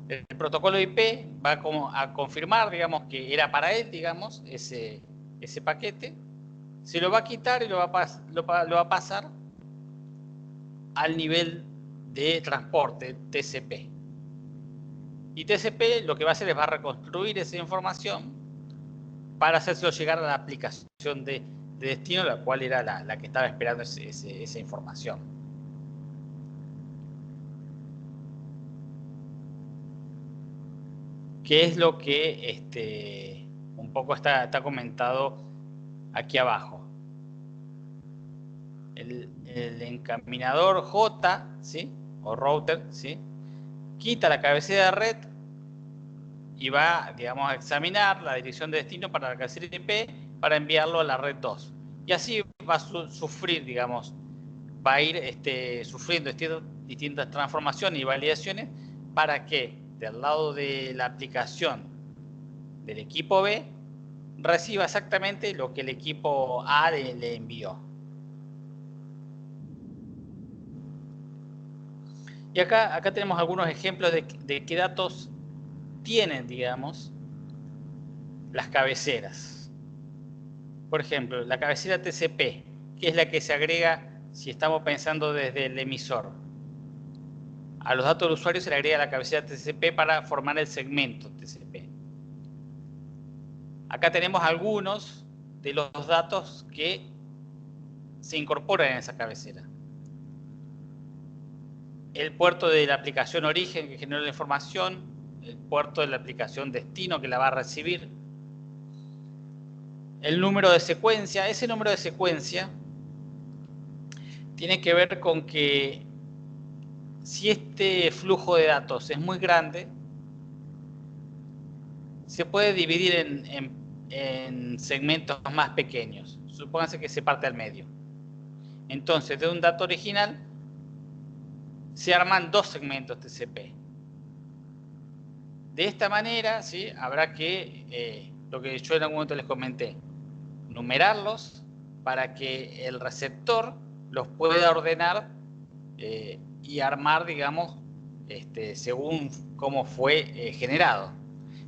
El protocolo IP va como a confirmar, digamos, que era para él, digamos, ese paquete. Se lo va a quitar y lo va a pasar al nivel de transporte TCP. Y TCP lo que va a hacer es va a reconstruir esa información para hacérselo llegar a la aplicación de destino, la cual era la que estaba esperando esa información. ¿Qué es lo que un poco está comentado aquí abajo? El encaminador J, ¿sí? O router, ¿sí? Quita la cabecera de red y va, digamos, a examinar la dirección de destino para la cabecera IP para enviarlo a la red 2. Y así va a sufrir, digamos, va a ir sufriendo distintas transformaciones y validaciones para que del lado de la aplicación del equipo B reciba exactamente lo que el equipo A le envió. Y acá tenemos algunos ejemplos de qué datos tienen, digamos, las cabeceras. Por ejemplo, la cabecera TCP, que es la que se agrega si estamos pensando desde el emisor. A los datos del usuario se le agrega la cabecera TCP para formar el segmento TCP. Acá tenemos algunos de los datos que se incorporan en esa cabecera. El puerto de la aplicación origen que genera la información, el puerto de la aplicación destino que la va a recibir, el número de secuencia. Ese número de secuencia tiene que ver con que si este flujo de datos es muy grande, se puede dividir en segmentos más pequeños. Supónganse que se parte al medio. Entonces, de un dato original se arman dos segmentos TCP. De esta manera, ¿sí? Habrá que, lo que yo en algún momento les comenté, numerarlos para que el receptor los pueda ordenar y armar, digamos, según cómo fue generado.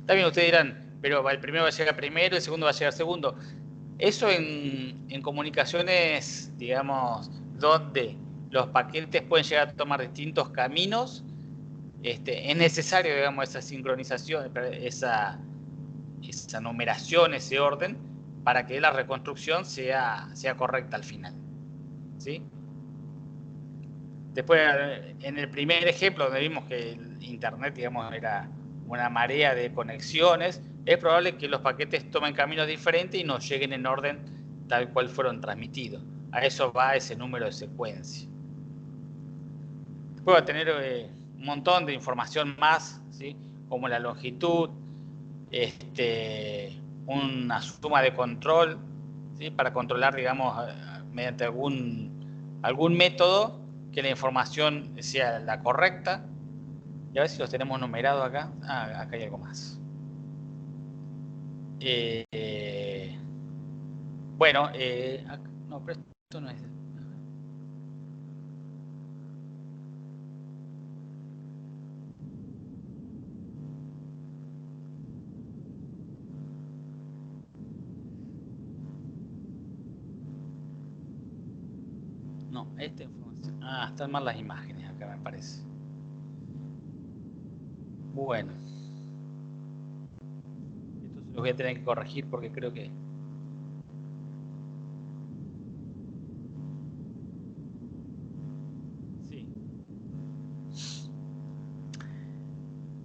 También ustedes dirán, pero el primero va a llegar primero, el segundo va a llegar segundo. Eso en comunicaciones, digamos, donde los paquetes pueden llegar a tomar distintos caminos, es necesario, digamos, esa sincronización, esa numeración, ese orden, para que la reconstrucción sea correcta al final. ¿Sí? Después, en el primer ejemplo, donde vimos que el Internet, digamos, era una marea de conexiones, es probable que los paquetes tomen caminos diferentes y no lleguen en orden tal cual fueron transmitidos. A eso va ese número de secuencia. Después va a tener un montón de información más, ¿sí? Como la longitud, una suma de control, ¿sí? Para controlar, digamos, mediante algún método que la información sea la correcta. Y a ver si los tenemos numerados acá. Acá hay algo más. Bueno, no, pero esto no es. No, esta información. Están mal las imágenes acá, me parece. Bueno. Esto se los voy a tener que corregir porque creo que... Sí.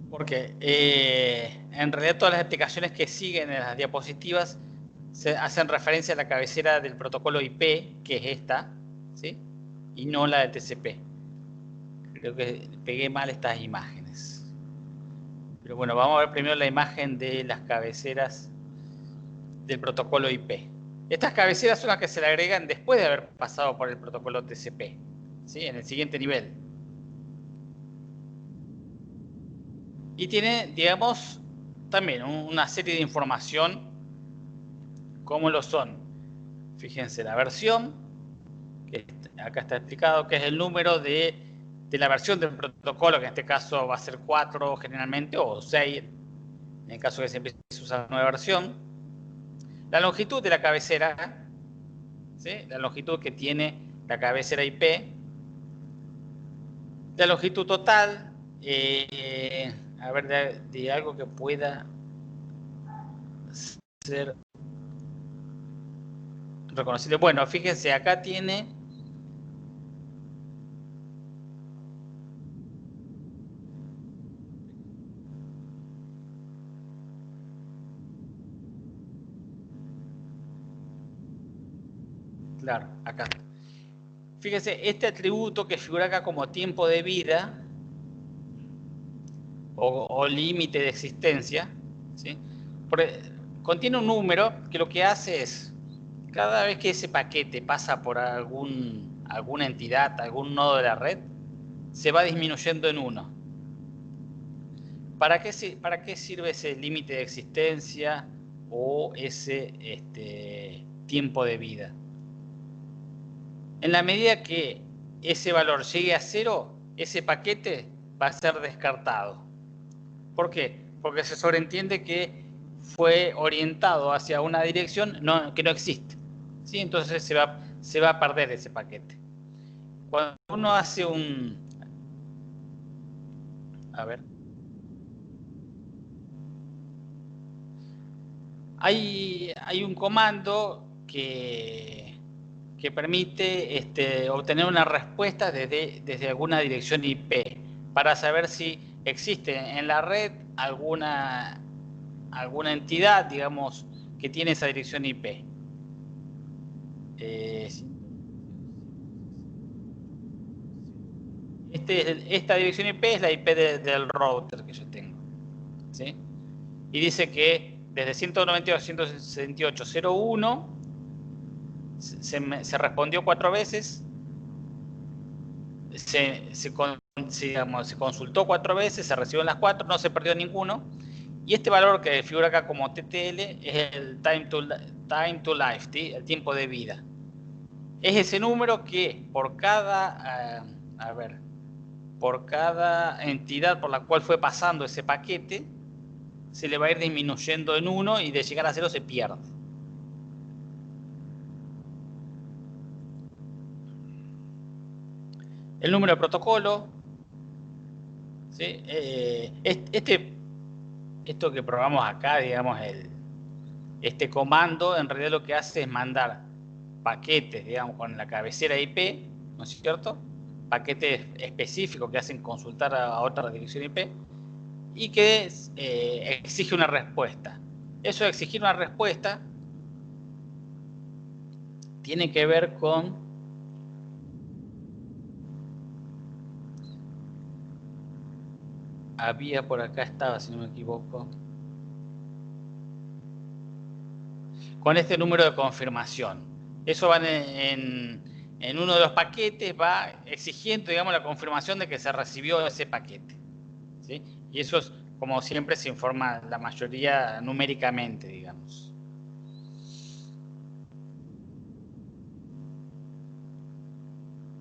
Porque en realidad todas las explicaciones que siguen en las diapositivas se hacen referencia a la cabecera del protocolo IP, que es esta, ¿sí? Y no la del TCP. Creo que pegué mal estas imágenes. Pero bueno, vamos a ver primero la imagen de las cabeceras del protocolo IP. Estas cabeceras son las que se le agregan después de haber pasado por el protocolo TCP, ¿sí? En el siguiente nivel. Y tiene, digamos, también una serie de información, como lo son. Fíjense, la versión, que acá está explicado, que es el número de de la versión del protocolo, que en este caso va a ser 4 generalmente, o 6, en el caso que se empiece a usar una nueva versión. La longitud de la cabecera, ¿sí? La longitud que tiene la cabecera IP. La longitud total, a ver, de algo que pueda ser reconocible. Bueno, fíjense, acá tiene claro, acá. Fíjense, este atributo que figura acá como tiempo de vida o límite de existencia, ¿sí? Contiene un número que lo que hace es, cada vez que ese paquete pasa por alguna entidad, algún nodo de la red, se va disminuyendo en 1. ¿Para qué sirve ese límite de existencia o ese tiempo de vida? En la medida que ese valor llegue a 0, ese paquete va a ser descartado. ¿Por qué? Porque se sobreentiende que fue orientado hacia una dirección que no existe, ¿sí? Entonces se va a perder ese paquete. Cuando uno hace a ver. Hay un comando que permite obtener una respuesta desde alguna dirección IP para saber si existe en la red alguna entidad, digamos, que tiene esa dirección IP. Esta dirección IP es la IP del router que yo tengo, ¿sí? Y dice que desde 192.168.0.1 se respondió 4 veces, se consultó 4 veces, se recibió en las 4, no se perdió ninguno. Y este valor que figura acá como TTL es el time to life, ¿sí? El tiempo de vida. Es ese número que por cada entidad por la cual fue pasando ese paquete, se le va a ir disminuyendo en 1 y de llegar a 0 se pierde. El número de protocolo, ¿sí? Esto que probamos acá, digamos, este comando en realidad lo que hace es mandar paquetes, digamos, con la cabecera IP, ¿no es cierto? Paquetes específicos que hacen consultar a otra dirección IP y que exige una respuesta. Eso de exigir una respuesta tiene que ver con había por acá estaba, si no me equivoco, con este número de confirmación. Eso va en uno de los paquetes, va exigiendo, digamos, la confirmación de que se recibió ese paquete, ¿sí? Y eso es, como siempre, se informa la mayoría numéricamente, digamos.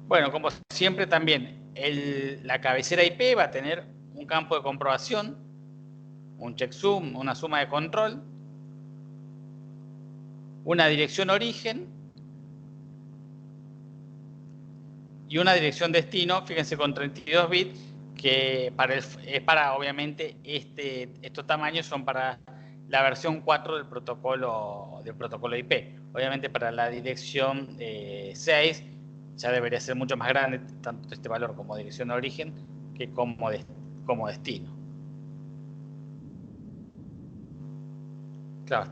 Bueno, como siempre también, la cabecera IP va a tener un campo de comprobación, un checksum, una suma de control, una dirección origen y una dirección destino, fíjense, con 32 bits, que obviamente, estos tamaños son para la versión 4 del protocolo IP. Obviamente para la dirección 6 ya debería ser mucho más grande, tanto este valor como dirección de origen, que como destino. Claro,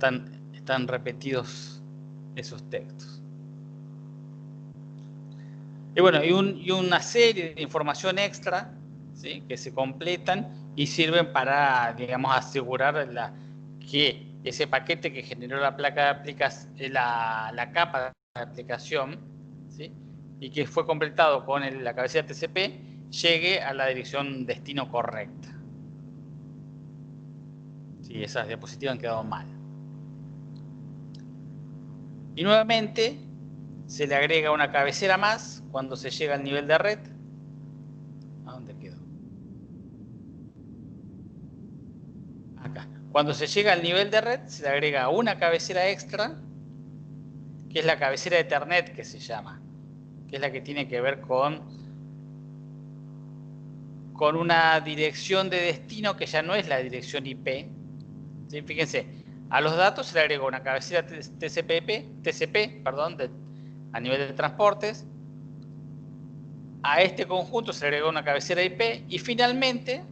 están repetidos esos textos. Y bueno, y una serie de información extra, ¿sí? Que se completan y sirven para, digamos, asegurar que ese paquete que generó la placa de aplicación, la capa de aplicación, ¿sí? Y que fue completado con la cabecera TCP, llegue a la dirección destino correcta. Sí, esas diapositivas han quedado mal. Y nuevamente se le agrega una cabecera más cuando se llega al nivel de red. Cuando se llega al nivel de red, se le agrega una cabecera extra, que es la cabecera de Ethernet, que se llama, que es la que tiene que ver con una dirección de destino que ya no es la dirección IP. ¿Sí? Fíjense, a los datos se le agrega una cabecera TCP, perdón, a nivel de transportes. A este conjunto se le agrega una cabecera IP y finalmente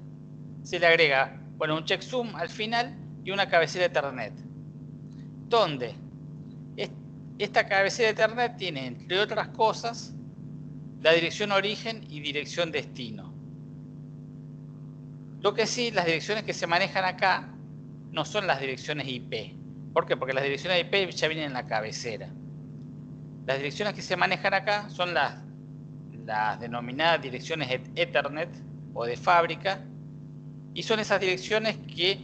se le agrega, bueno, un checksum al final y una cabecera Ethernet. Donde esta cabecera Ethernet tiene, entre otras cosas, la dirección origen y dirección destino. Lo que sí, las direcciones que se manejan acá no son las direcciones IP. ¿Por qué? Porque las direcciones IP ya vienen en la cabecera. Las direcciones que se manejan acá son las denominadas direcciones Ethernet o de fábrica, y son esas direcciones que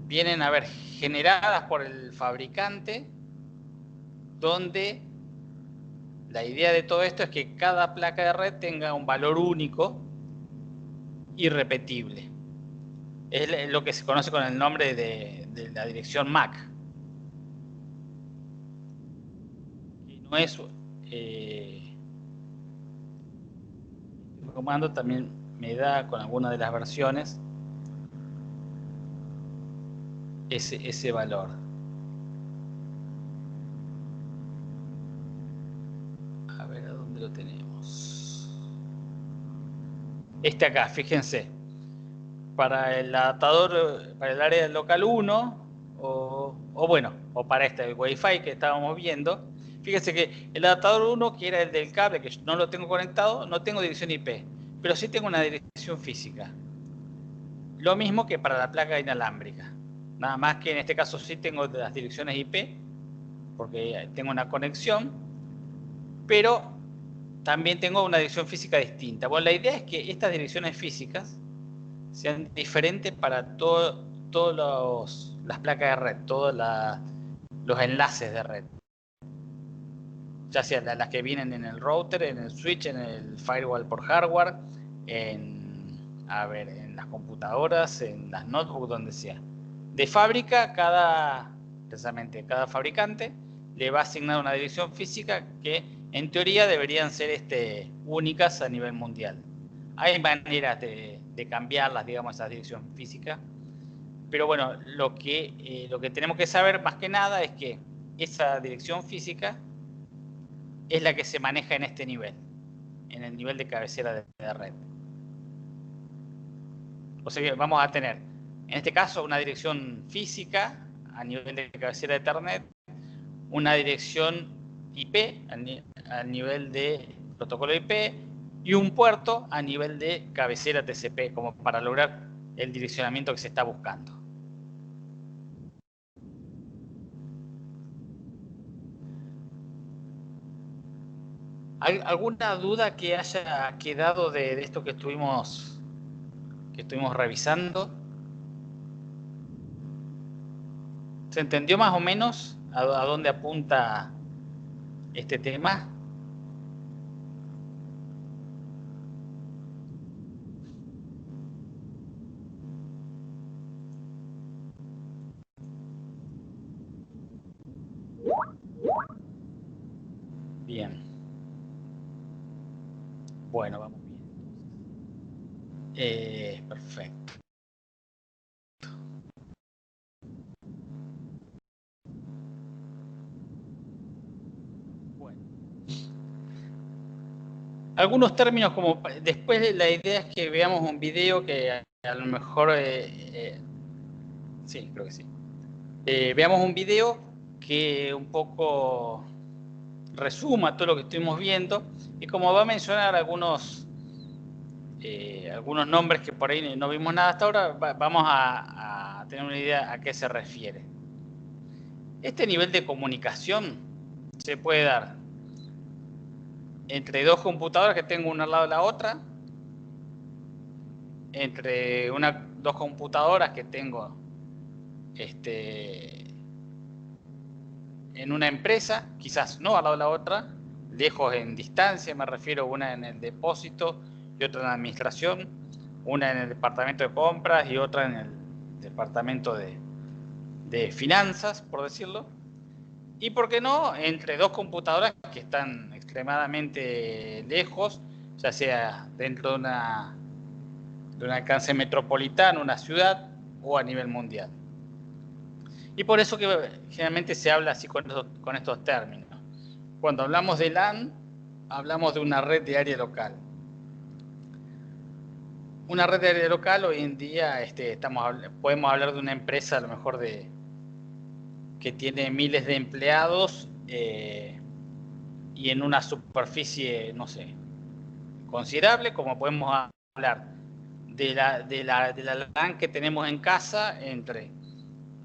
vienen a ver generadas por el fabricante, donde la idea de todo esto es que cada placa de red tenga un valor único, irrepetible. Es lo que se conoce con el nombre de la dirección MAC. Y no es... el comando también me da con alguna de las versiones ese valor. A ver, ¿a dónde lo tenemos? Este acá, fíjense. Para el adaptador, para el área local 1, o bueno, o para este el Wi-Fi que estábamos viendo, fíjense que el adaptador 1, que era el del cable, que no lo tengo conectado, no tengo dirección IP, pero sí tengo una dirección física. Lo mismo que para la placa inalámbrica. Nada más que en este caso sí tengo las direcciones IP, porque tengo una conexión, pero también tengo una dirección física distinta. Bueno, la idea es que estas direcciones físicas sean diferentes para todas las placas de red, todos los enlaces de red. Ya sean las que vienen en el router, en el switch, en el firewall por hardware, en las computadoras, en las notebooks, donde sea. De fábrica, precisamente cada fabricante le va a asignar una dirección física que en teoría deberían ser únicas a nivel mundial. Hay maneras de cambiarlas, digamos, esa dirección física, pero bueno, lo que tenemos que saber más que nada es que esa dirección física es la que se maneja en este nivel, en el nivel de cabecera de red. O sea que vamos a tener, en este caso, una dirección física a nivel de cabecera de Ethernet, una dirección IP a nivel de protocolo IP y un puerto a nivel de cabecera TCP, como para lograr el direccionamiento que se está buscando. ¿Alguna duda que haya quedado de esto que estuvimos revisando? ¿Se entendió más o menos a dónde apunta este tema? Bien. Bueno, vamos bien. Perfecto. Bueno. Algunos términos como después la idea es que veamos un video que a lo mejor sí, creo que sí. Veamos un video que un poco resuma todo lo que estuvimos viendo y como va a mencionar algunos nombres que por ahí no vimos nada hasta ahora, vamos a tener una idea a qué se refiere. Este nivel de comunicación se puede dar entre dos computadoras que tengo una al lado de la otra, entre dos computadoras que tengo en una empresa, quizás no al lado de la otra, lejos en distancia, me refiero, una en el depósito y otra en la administración, una en el departamento de compras y otra en el departamento de de finanzas, por decirlo, y por qué no, entre dos computadoras que están extremadamente lejos, ya sea dentro de un alcance metropolitano, una ciudad, o a nivel mundial. Y por eso que generalmente se habla así con estos términos. Cuando hablamos de LAN, hablamos de una red de área local. Una red de área local hoy en día podemos hablar de una empresa a lo mejor que tiene miles de empleados y en una superficie, no sé, considerable, como podemos hablar de la LAN que tenemos en casa entre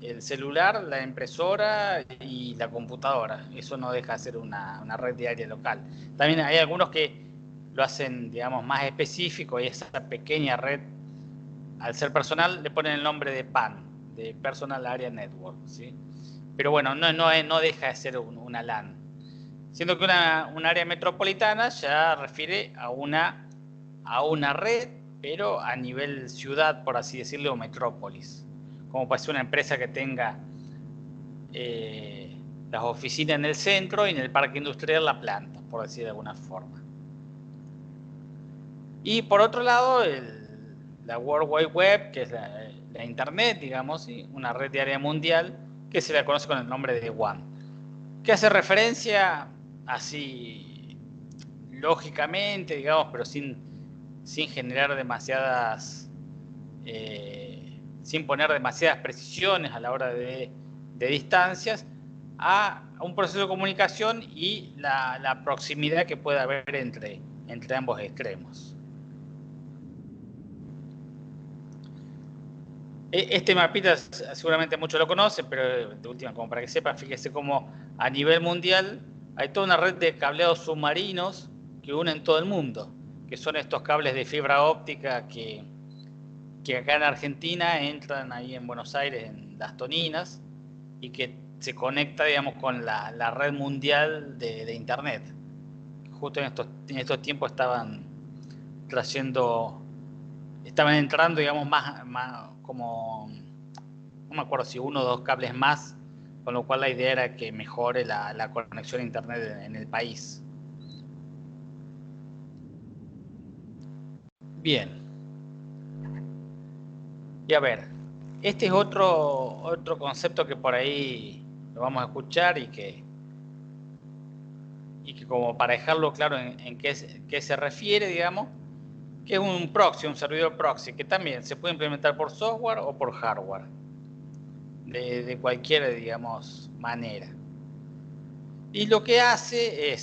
el celular, la impresora y la computadora. Eso no deja de ser una red de área local. También hay algunos que lo hacen, digamos, más específico, y esa pequeña red, al ser personal, le ponen el nombre de PAN, de Personal Area Network, ¿sí? Pero bueno, no deja de ser una LAN. Siendo que un área metropolitana ya refiere a una red, pero a nivel ciudad, por así decirlo, o metrópolis. Como puede ser una empresa que tenga las oficinas en el centro y en el parque industrial la planta, por decir de alguna forma. Y por otro lado, la World Wide Web, que es la Internet, digamos, ¿sí? Una red de área mundial que se la conoce con el nombre de WAN, que hace referencia así lógicamente, digamos, pero sin generar sin poner demasiadas precisiones a la hora de distancias, a un proceso de comunicación y la proximidad que puede haber entre ambos extremos. Este mapita seguramente muchos lo conocen, pero de última, como para que sepan, fíjese cómo a nivel mundial hay toda una red de cableados submarinos que unen todo el mundo, que son estos cables de fibra óptica que acá en Argentina entran ahí en Buenos Aires, en Las Toninas, y que se conecta, digamos, con la red mundial de Internet. Justo en estos tiempos estaban entrando, digamos, más como, no me acuerdo si uno o dos cables más, con lo cual la idea era que mejore la conexión a Internet en el país. Bien. Y a ver, este es otro concepto que por ahí lo vamos a escuchar y que como para dejarlo claro en qué se refiere, digamos, que es un proxy, un servidor proxy, que también se puede implementar por software o por hardware, de cualquier, digamos, manera. Y lo que hace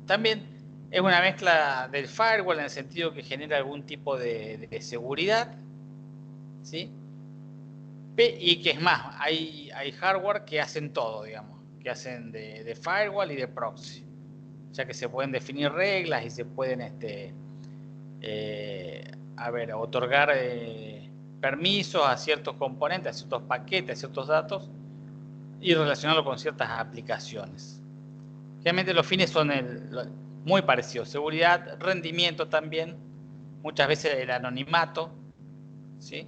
también es una mezcla del firewall en el sentido que genera algún tipo de seguridad, ¿sí? Y que es más, hay hardware que hacen todo, digamos, que hacen de firewall y de proxy, ya que se pueden definir reglas y se pueden otorgar permisos a ciertos componentes, a ciertos paquetes, a ciertos datos y relacionarlo con ciertas aplicaciones. Generalmente los fines son muy parecidos: seguridad, rendimiento también, muchas veces el anonimato, ¿sí?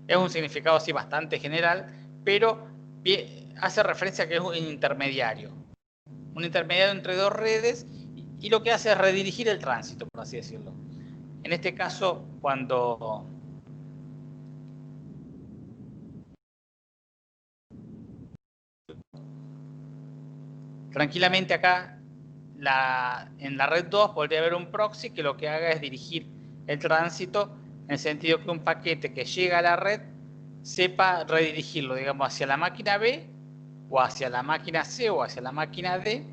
Es un significado así bastante general, pero hace referencia a que es un intermediario entre dos redes, y lo que hace es redirigir el tránsito, por así decirlo. En este caso, cuando tranquilamente acá en la red 2 podría haber un proxy que lo que haga es dirigir el tránsito, en el sentido que un paquete que llega a la red sepa redirigirlo, digamos, hacia la máquina B o hacia la máquina C o hacia la máquina D,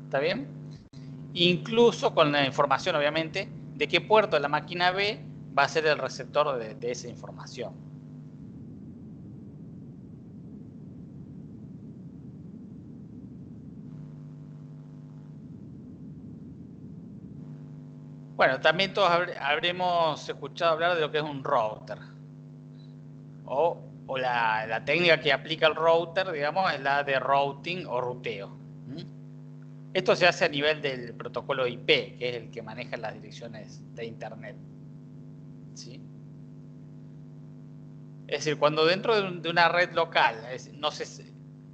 ¿está bien? Incluso con la información, obviamente, de qué puerto de la máquina B va a ser el receptor de esa información. Bueno, también todos habremos escuchado hablar de lo que es un router. O la técnica que aplica el router, digamos, es la de routing o ruteo. Esto se hace a nivel del protocolo IP, que es el que maneja las direcciones de Internet, ¿sí? Es decir, cuando dentro de una red local,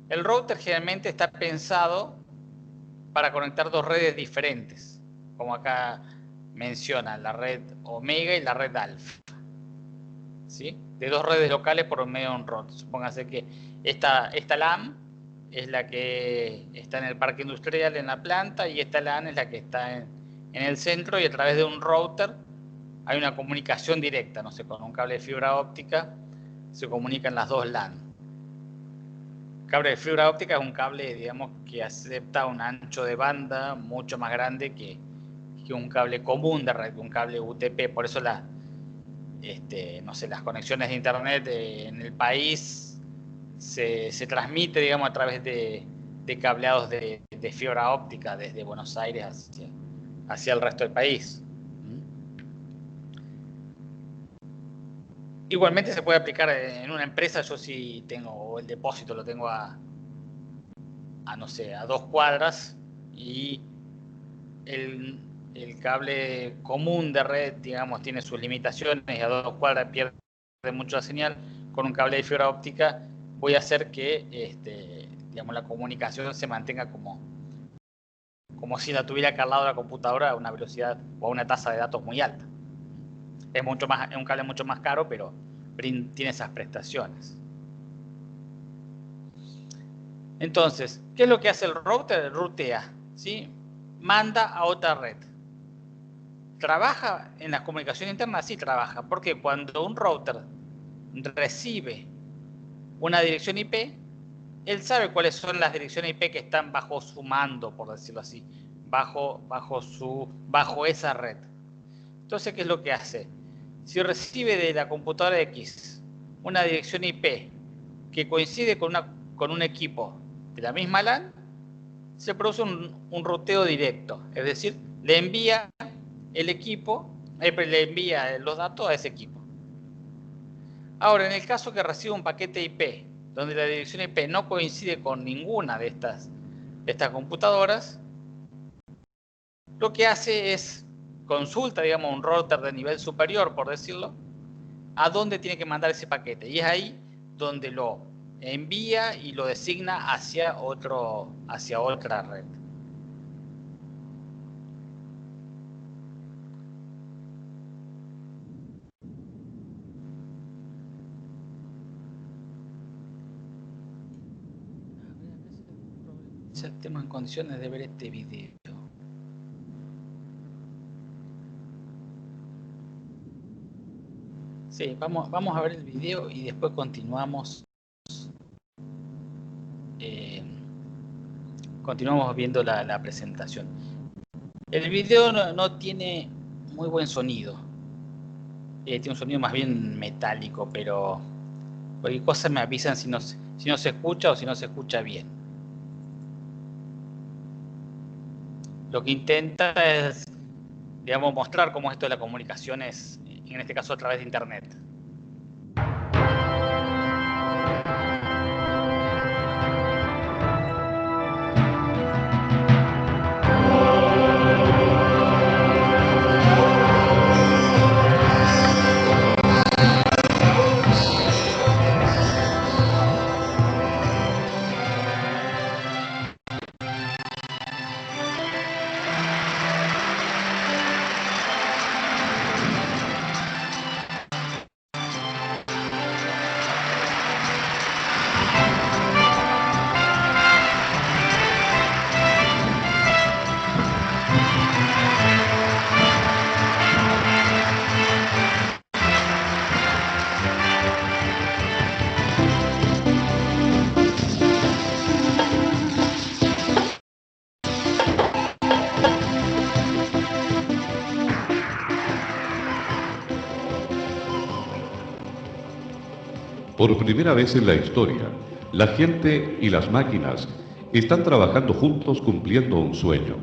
el router generalmente está pensado para conectar dos redes diferentes, como acá menciona, la red Omega y la red Alfa, ¿sí? De dos redes locales por medio de un router. Supóngase que esta LAN es la que está en el parque industrial, en la planta, y esta LAN es la que está en el centro, y a través de un router hay una comunicación directa, no sé, con un cable de fibra óptica se comunican las dos LAN. El cable de fibra óptica es un cable, digamos, que acepta un ancho de banda mucho más grande que un cable común de red, un cable UTP. Por eso no sé, las conexiones de internet en el país se transmite, digamos, a través de cableados de fibra óptica desde Buenos Aires hacia el resto del país. Igualmente se puede aplicar en una empresa. Yo sí tengo el depósito, lo tengo no sé, a 2 cuadras, y el cable común de red, digamos, tiene sus limitaciones, y a 2 cuadras pierde mucho la señal. Con un cable de fibra óptica voy a hacer que digamos, la comunicación se mantenga como si la tuviera acá al lado de la computadora a una velocidad o a una tasa de datos muy alta. Es un cable mucho más caro, pero tiene esas prestaciones. Entonces, ¿qué es lo que hace el router? Rutea, ¿sí? Manda a otra red. ¿Trabaja en las comunicaciones internas? Sí, trabaja, porque cuando un router recibe una dirección IP, él sabe cuáles son las direcciones IP que están bajo su mando, por decirlo así, bajo esa red. Entonces, ¿qué es lo que hace? Si recibe de la computadora X una dirección IP que coincide con un equipo de la misma LAN, se produce un ruteo directo. Es decir, le envía le envía los datos a ese equipo. Ahora, en el caso que reciba un paquete IP donde la dirección IP no coincide con ninguna de estas computadoras, lo que hace es consulta, digamos, un router de nivel superior, por decirlo, a dónde tiene que mandar ese paquete. Y es ahí donde lo envía y lo designa hacia otra red. Estemos en condiciones de ver este video. Sí, vamos a ver el video y después continuamos. Continuamos viendo la presentación. El video no tiene muy buen sonido. Tiene un sonido más bien metálico, pero cualquier cosa me avisan si no se escucha o si no se escucha bien. Lo que intenta es, digamos, mostrar cómo esto de la comunicación es, en este caso, a través de Internet. Por primera vez en la historia, la gente y las máquinas están trabajando juntos cumpliendo un sueño.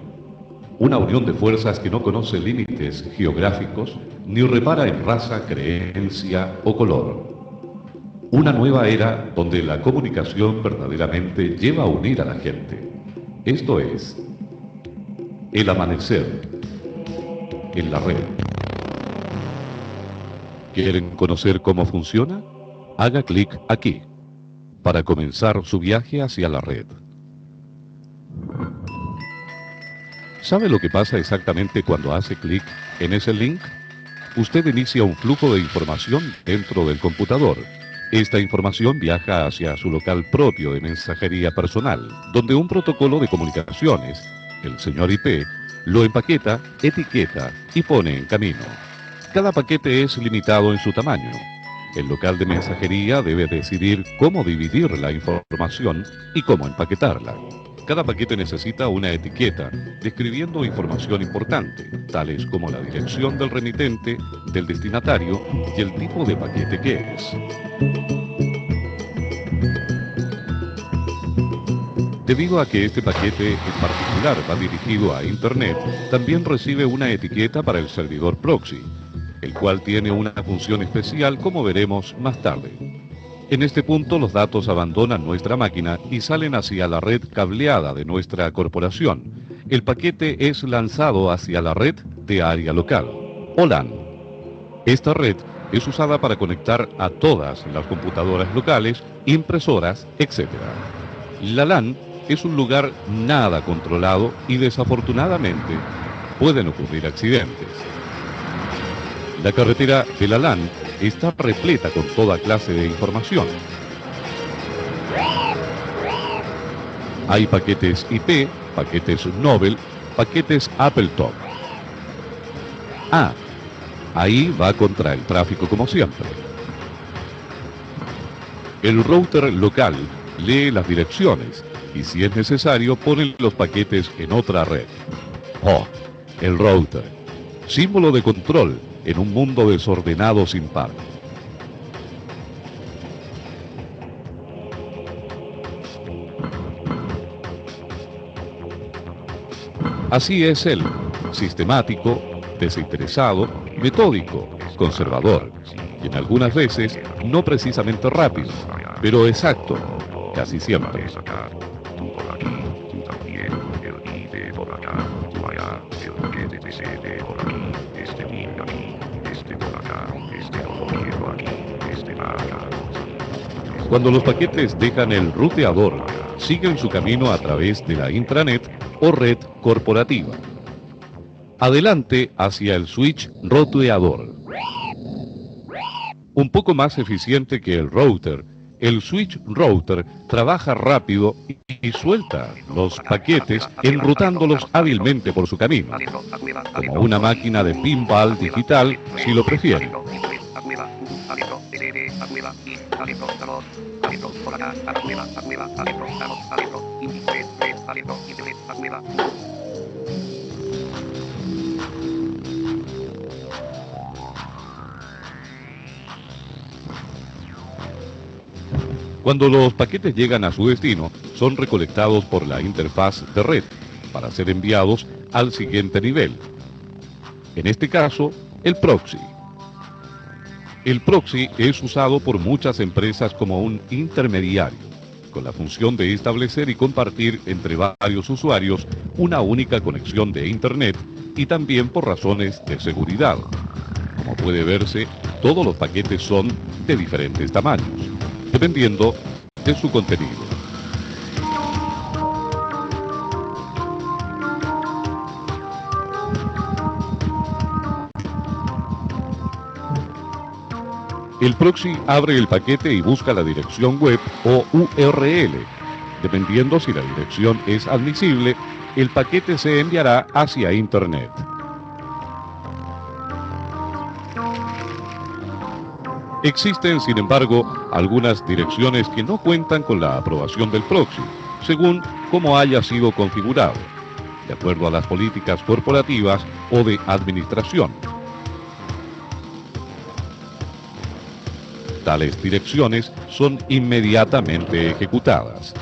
Una unión de fuerzas que no conoce límites geográficos ni repara en raza, creencia o color. Una nueva era donde la comunicación verdaderamente lleva a unir a la gente. Esto es el amanecer en la red. ¿Quieren conocer cómo funciona? haga clic aquí para comenzar su viaje hacia la red. ¿Sabe lo que pasa exactamente cuando hace clic en ese link? Usted inicia un flujo de información dentro del computador. Esta información viaja hacia su local propio de mensajería personal, donde un protocolo de comunicaciones, el señor IP, lo empaqueta, etiqueta y pone en camino. Cada paquete es limitado en su tamaño. El local de mensajería debe decidir cómo dividir la información y cómo empaquetarla. Cada paquete necesita una etiqueta describiendo información importante, tales como la dirección del remitente, del destinatario y el tipo de paquete que es. Debido a que este paquete en particular va dirigido a Internet, también recibe una etiqueta para el servidor proxy, el cual tiene una función especial, como veremos más tarde. En este punto los datos abandonan nuestra máquina y salen hacia la red cableada de nuestra corporación. El paquete es lanzado hacia la red de área local, o LAN. Esta red es usada para conectar a todas las computadoras locales, impresoras, etc. La LAN es un lugar nada controlado y desafortunadamente pueden ocurrir accidentes. La carretera de la LAN está repleta con toda clase de información. Hay paquetes IP, paquetes Nobel, paquetes Appletop. Ahí va contra el tráfico como siempre. El router local lee las direcciones y si es necesario pone los paquetes en otra red. El router, símbolo de control en un mundo desordenado sin par. Así es él, sistemático, desinteresado, metódico, conservador, y en algunas veces no precisamente rápido, pero exacto, casi siempre. Cuando los paquetes dejan el ruteador, siguen su camino a través de la intranet o red corporativa. Adelante hacia el switch ruteador. Un poco más eficiente que el router, el switch router trabaja rápido y suelta los paquetes enrutándolos hábilmente por su camino, como una máquina de pinball digital si lo prefieren. Cuando los paquetes llegan a su destino, son recolectados por la interfaz de red para ser enviados al siguiente nivel. En este caso, el proxy. El proxy es usado por muchas empresas como un intermediario, con la función de establecer y compartir entre varios usuarios una única conexión de Internet y también por razones de seguridad. Como puede verse, todos los paquetes son de diferentes tamaños, dependiendo de su contenido. El proxy abre el paquete y busca la dirección web o URL. Dependiendo si la dirección es admisible, el paquete se enviará hacia Internet. Existen, sin embargo, algunas direcciones que no cuentan con la aprobación del proxy, según cómo haya sido configurado, de acuerdo a las políticas corporativas o de administración. Tales direcciones son inmediatamente ejecutadas.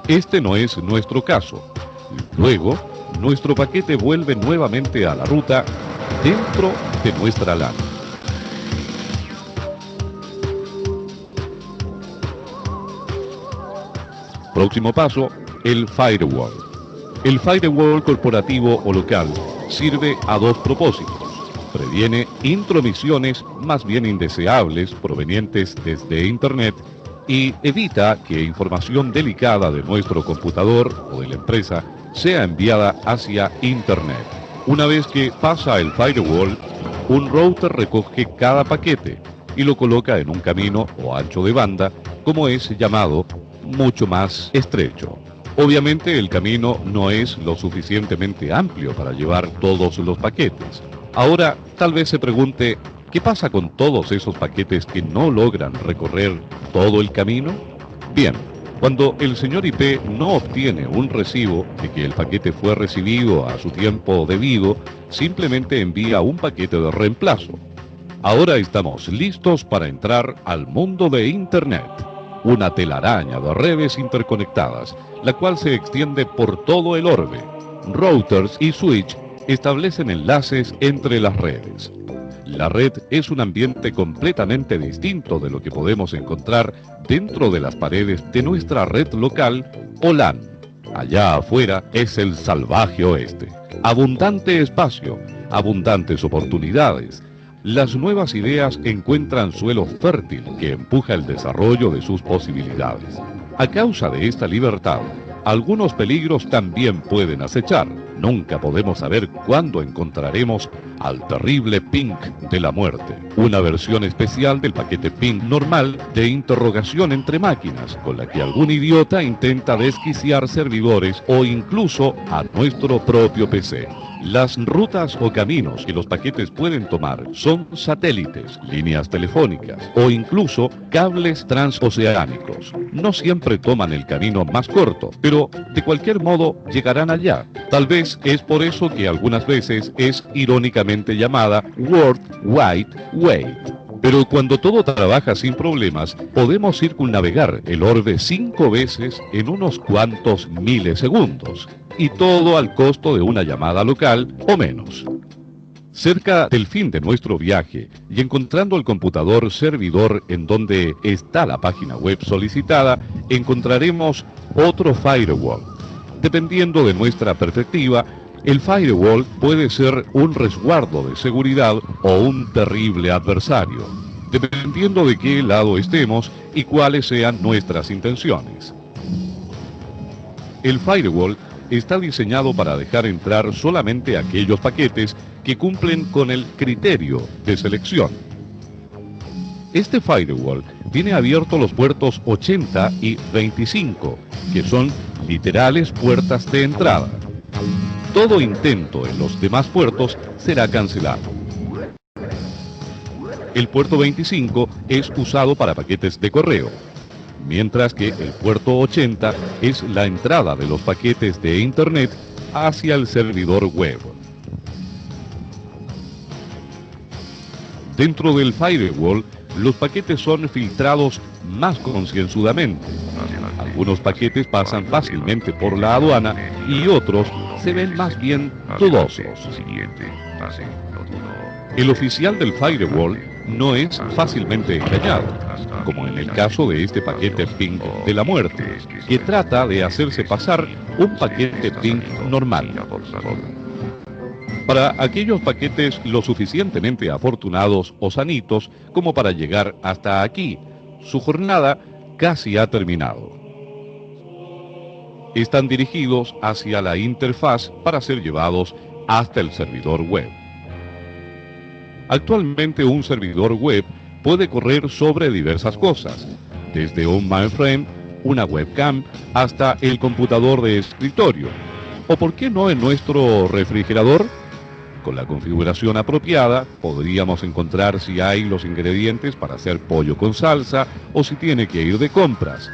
Este no es nuestro caso. Luego, nuestro paquete vuelve nuevamente a la ruta dentro de nuestra LAN. Próximo paso, el firewall. El firewall corporativo o local sirve a dos propósitos. previene intromisiones más bien indeseables provenientes desde Internet y evita que información delicada de nuestro computador o de la empresa sea enviada hacia Internet. Una vez que pasa el firewall, un router recoge cada paquete y lo coloca en un camino o ancho de banda, como es llamado, mucho más estrecho. Obviamente el camino no es lo suficientemente amplio para llevar todos los paquetes. Ahora, tal vez se pregunte, ¿qué pasa con todos esos paquetes que no logran recorrer todo el camino? Bien, cuando el señor IP no obtiene un recibo de que el paquete fue recibido a su tiempo debido, simplemente envía un paquete de reemplazo. Ahora estamos listos para entrar al mundo de Internet, una telaraña de redes interconectadas, la cual se extiende por todo el orbe. Routers y switch establecen enlaces entre las redes. La red es un ambiente completamente distinto de lo que podemos encontrar dentro de las paredes de nuestra red local o LAN. Allá afuera es el salvaje oeste. Abundante espacio, abundantes oportunidades. Las nuevas ideas encuentran suelo fértil que empuja el desarrollo de sus posibilidades. A causa de esta libertad, algunos peligros también pueden acechar. Nunca podemos saber cuándo encontraremos al terrible ping de la muerte, una versión especial del paquete ping normal de interrogación entre máquinas, con la que algún idiota intenta desquiciar servidores o incluso a nuestro propio PC. Las rutas o caminos que los paquetes pueden tomar son satélites, líneas telefónicas o incluso cables transoceánicos. No siempre toman el camino más corto, pero de cualquier modo llegarán allá. Tal vez es por eso que algunas veces es irónicamente llamada World Wide Web. Pero cuando todo trabaja sin problemas, podemos circunnavegar el orbe 5 veces en unos cuantos milisegundos, y todo al costo de una llamada local o menos. Cerca del fin de nuestro viaje y encontrando el computador servidor en donde está la página web solicitada, encontraremos otro firewall. Dependiendo de nuestra perspectiva, el firewall puede ser un resguardo de seguridad o un terrible adversario, dependiendo de qué lado estemos y cuáles sean nuestras intenciones. El firewall está diseñado para dejar entrar solamente aquellos paquetes que cumplen con el criterio de selección. Este firewall tiene abiertos los puertos 80 y 25, que son literales puertas de entrada. Todo intento en los demás puertos será cancelado. El puerto 25 es usado para paquetes de correo, mientras que el puerto 80 es la entrada de los paquetes de Internet hacia el servidor web. Dentro del firewall, los paquetes son filtrados más concienzudamente. Algunos paquetes pasan fácilmente por la aduana y otros se ven más bien dudosos. El oficial del firewall no es fácilmente engañado, como en el caso de este paquete ping de la muerte, que trata de hacerse pasar un paquete ping normal. Para aquellos paquetes lo suficientemente afortunados o sanitos como para llegar hasta aquí, su jornada casi ha terminado. Están dirigidos hacia la interfaz para ser llevados hasta el servidor web. Actualmente un servidor web puede correr sobre diversas cosas, desde un mainframe, una webcam, hasta el computador de escritorio. ¿O por qué no en nuestro refrigerador? Con la configuración apropiada, podríamos encontrar si hay los ingredientes para hacer pollo con salsa o si tiene que ir de compras.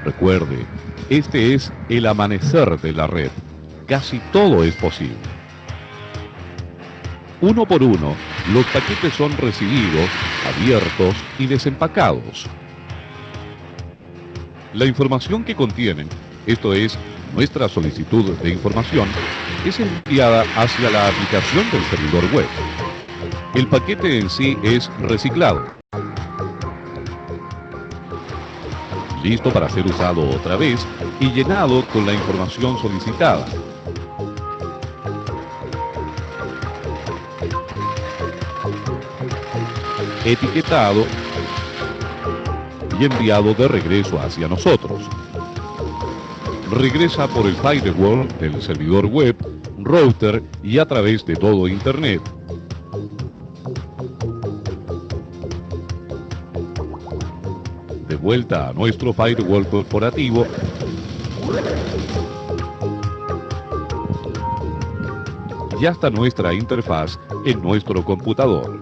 Recuerde, este es el amanecer de la red. Casi todo es posible. Uno por uno, los paquetes son recibidos, abiertos y desempacados. La información que contienen, esto es, nuestra solicitud de información, es enviada hacia la aplicación del servidor web. El paquete en sí es reciclado, listo para ser usado otra vez y llenado con la información solicitada. etiquetado y enviado de regreso hacia nosotros. Regresa por el firewall del servidor web, router y a través de todo Internet. De vuelta a nuestro firewall corporativo, y hasta nuestra interfaz en nuestro computador.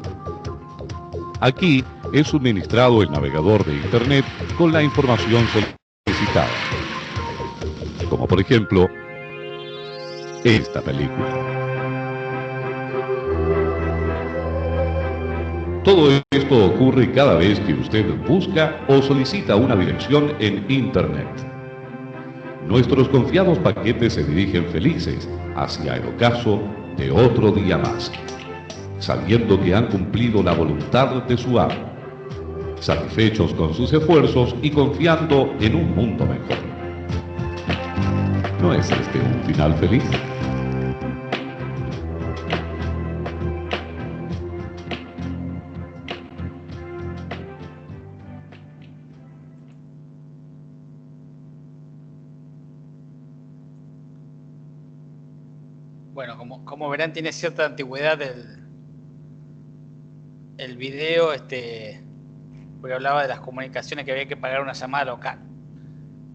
Aquí es suministrado el navegador de Internet con la información solicitada, como por ejemplo esta película. Todo esto ocurre cada vez que usted busca o solicita una dirección en Internet. Nuestros confiados paquetes se dirigen felices hacia el ocaso de otro día más, sabiendo que han cumplido la voluntad de su amo, satisfechos con sus esfuerzos y confiando en un mundo mejor. ¿No es este un final feliz? Bueno, como verán, tiene cierta antigüedad el video, porque hablaba de las comunicaciones que había que pagar una llamada local.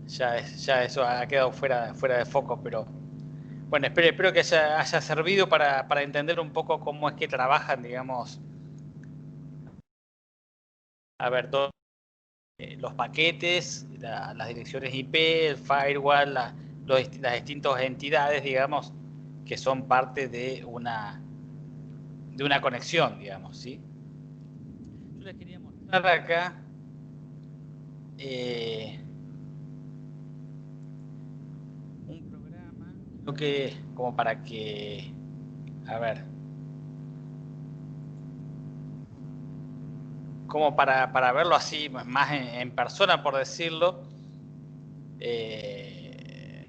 Ya eso ha quedado fuera de foco, pero bueno, espero que haya servido para entender un poco cómo es que trabajan, digamos, a ver, todos los paquetes, las direcciones IP, el firewall, las distintas entidades, digamos, que son parte de una conexión, digamos, ¿sí? Yo les quería mostrar acá un programa, creo que como para que, a ver, como para verlo así más en persona, por decirlo. Que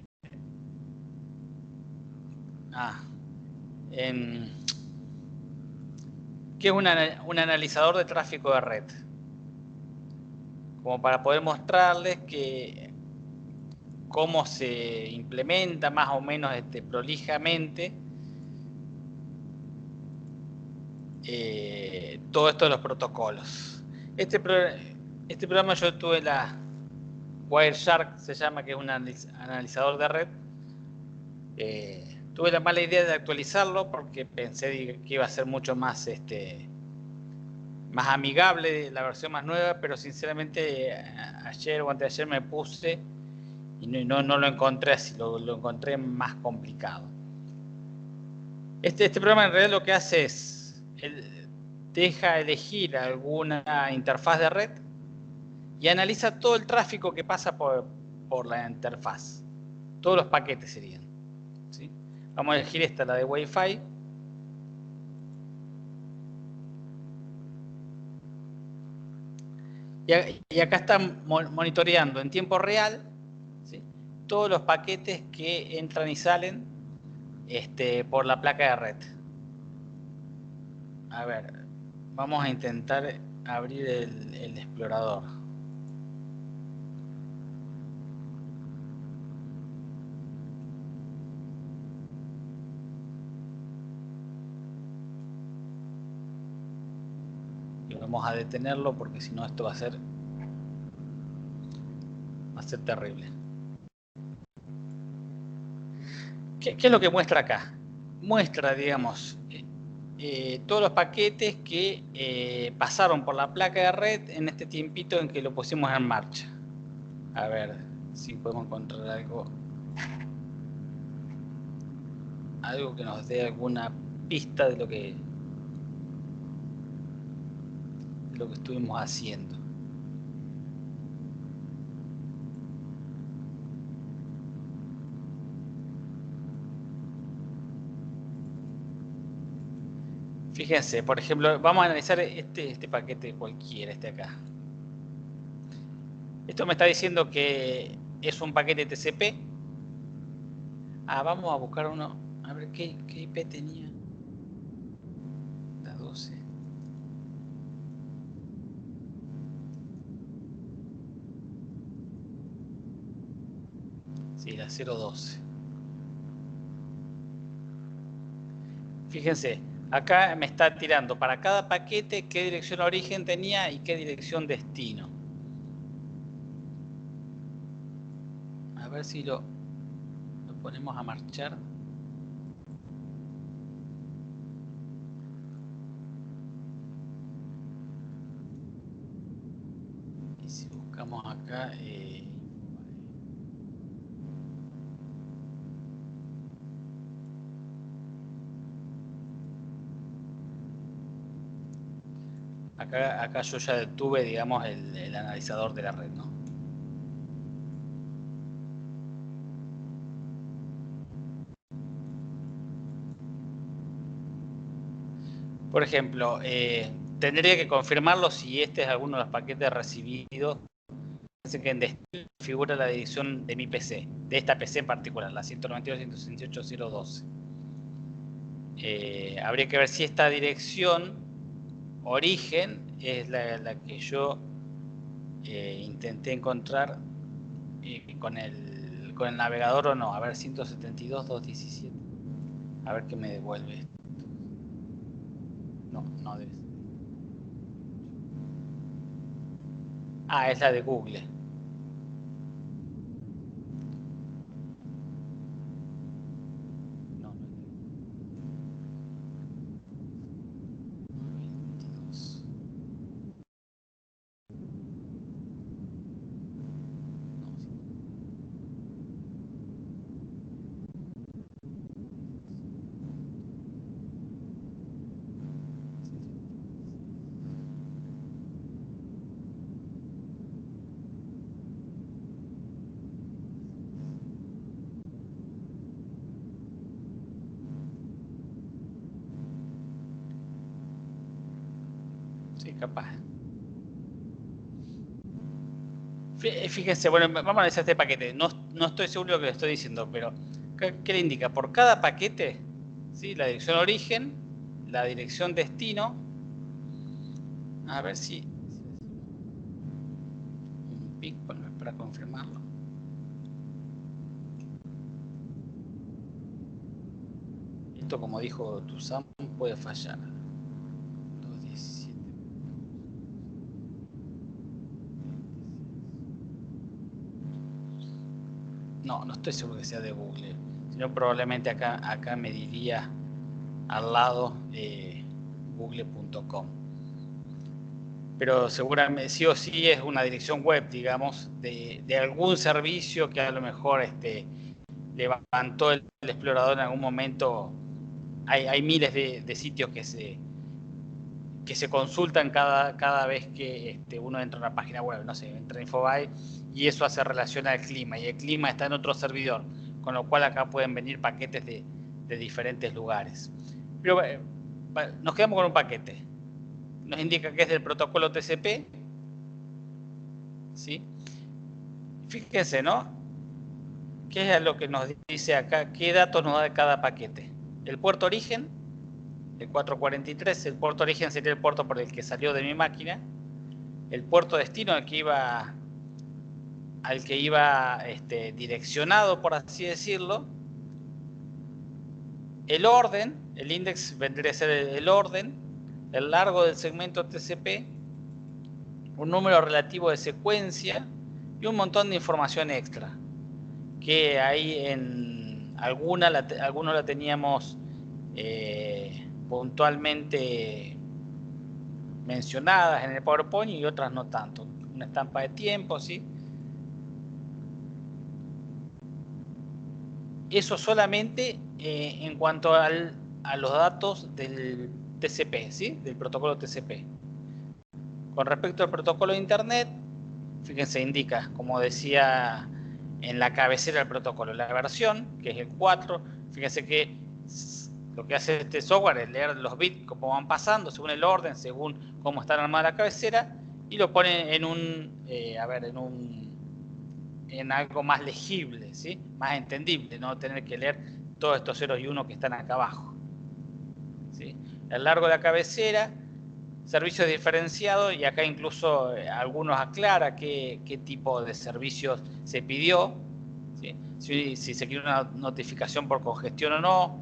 es un analizador de tráfico de red, como para poder mostrarles cómo se implementa más o menos prolijamente todo esto de los protocolos. Este programa yo tuve la Wireshark, se llama, que es un analizador de red. Tuve la mala idea de actualizarlo porque pensé que iba a ser mucho más más amigable, la versión más nueva, pero sinceramente ayer o anteayer me puse y no lo encontré así, lo encontré más complicado. Este programa en realidad lo que hace es deja elegir alguna interfaz de red y analiza todo el tráfico que pasa por la interfaz. Todos los paquetes serían, ¿sí? Vamos a elegir esta, la de Wi-Fi. Y acá están monitoreando en tiempo real, ¿sí?, todos los paquetes que entran y salen por la placa de red. A ver, vamos a intentar abrir el explorador. Y vamos a detenerlo porque si no esto va a ser terrible. ¿Qué es lo que muestra acá? Muestra, digamos, todos los paquetes que pasaron por la placa de red en este tiempito en que lo pusimos en marcha. A ver si podemos encontrar algo que nos dé alguna pista de lo que estuvimos haciendo. Fíjense, por ejemplo, vamos a analizar este paquete cualquiera, acá. Esto me está diciendo que es un paquete TCP. Vamos a buscar uno. A ver qué IP tenía. La 12. Sí, la 012. Fíjense, acá me está tirando para cada paquete qué dirección origen tenía y qué dirección destino. A ver si lo ponemos a marchar. Y si buscamos acá... Acá yo ya tuve, digamos, el analizador de la red, ¿no? Por ejemplo, tendría que confirmarlo si este es alguno de los paquetes recibidos. Parece que en destino figura la dirección de mi PC, de esta PC en particular, la 192.168.012. Habría que ver si esta dirección origen es la que yo intenté encontrar con el navegador o no. A ver, 172.217. A ver qué me devuelve esto. No debe ser. Ah, es la de Google. No, no es de Google. 22. No, sí. Sí, capaz. Fíjense, bueno, vamos a analizar este paquete. No estoy seguro de lo que le estoy diciendo, pero ¿qué le indica? Por cada paquete, ¿sí? La dirección origen, la dirección destino. A ver si un pic para confirmarlo. Esto, como dijo Tuzam, puede fallar. 217. No estoy seguro que sea de Google, sino probablemente acá me diría al lado google.com. Pero seguramente sí o sí es una dirección web, digamos, de algún servicio que a lo mejor levantó el explorador en algún momento. Hay miles de sitios que se consultan cada vez que uno entra a una página web, no sé, entra en Infobae y eso hace relación al clima y el clima está en otro servidor, con lo cual acá pueden venir paquetes de diferentes lugares. Pero nos quedamos con un paquete. Nos indica que es del protocolo TCP, ¿sí? Fíjense, ¿no? ¿Qué es lo que nos dice acá? ¿Qué datos nos da de cada paquete? El puerto origen, el 443, el puerto origen sería el puerto por el que salió de mi máquina. El puerto destino al que iba direccionado, por así decirlo. El orden, el index vendría a ser el orden, el largo del segmento TCP, un número relativo de secuencia y un montón de información extra, que ahí en algunos la teníamos puntualmente mencionadas en el PowerPoint y otras no tanto. Una estampa de tiempo, ¿sí? Eso solamente en cuanto a los datos del TCP, ¿sí? Del protocolo TCP. Con respecto al protocolo de Internet, fíjense, indica, como decía en la cabecera del protocolo, la versión, que es el 4. Fíjense que lo que hace este software es leer los bits como van pasando, según el orden, según cómo está armada la cabecera, y lo pone en algo más legible, ¿sí? Más entendible, no tener que leer todos estos ceros y unos que están acá abajo, ¿sí? El largo de la cabecera, servicios diferenciados, y acá incluso algunos aclara qué tipo de servicios se pidió, ¿sí? Si se quiere una notificación por congestión o no.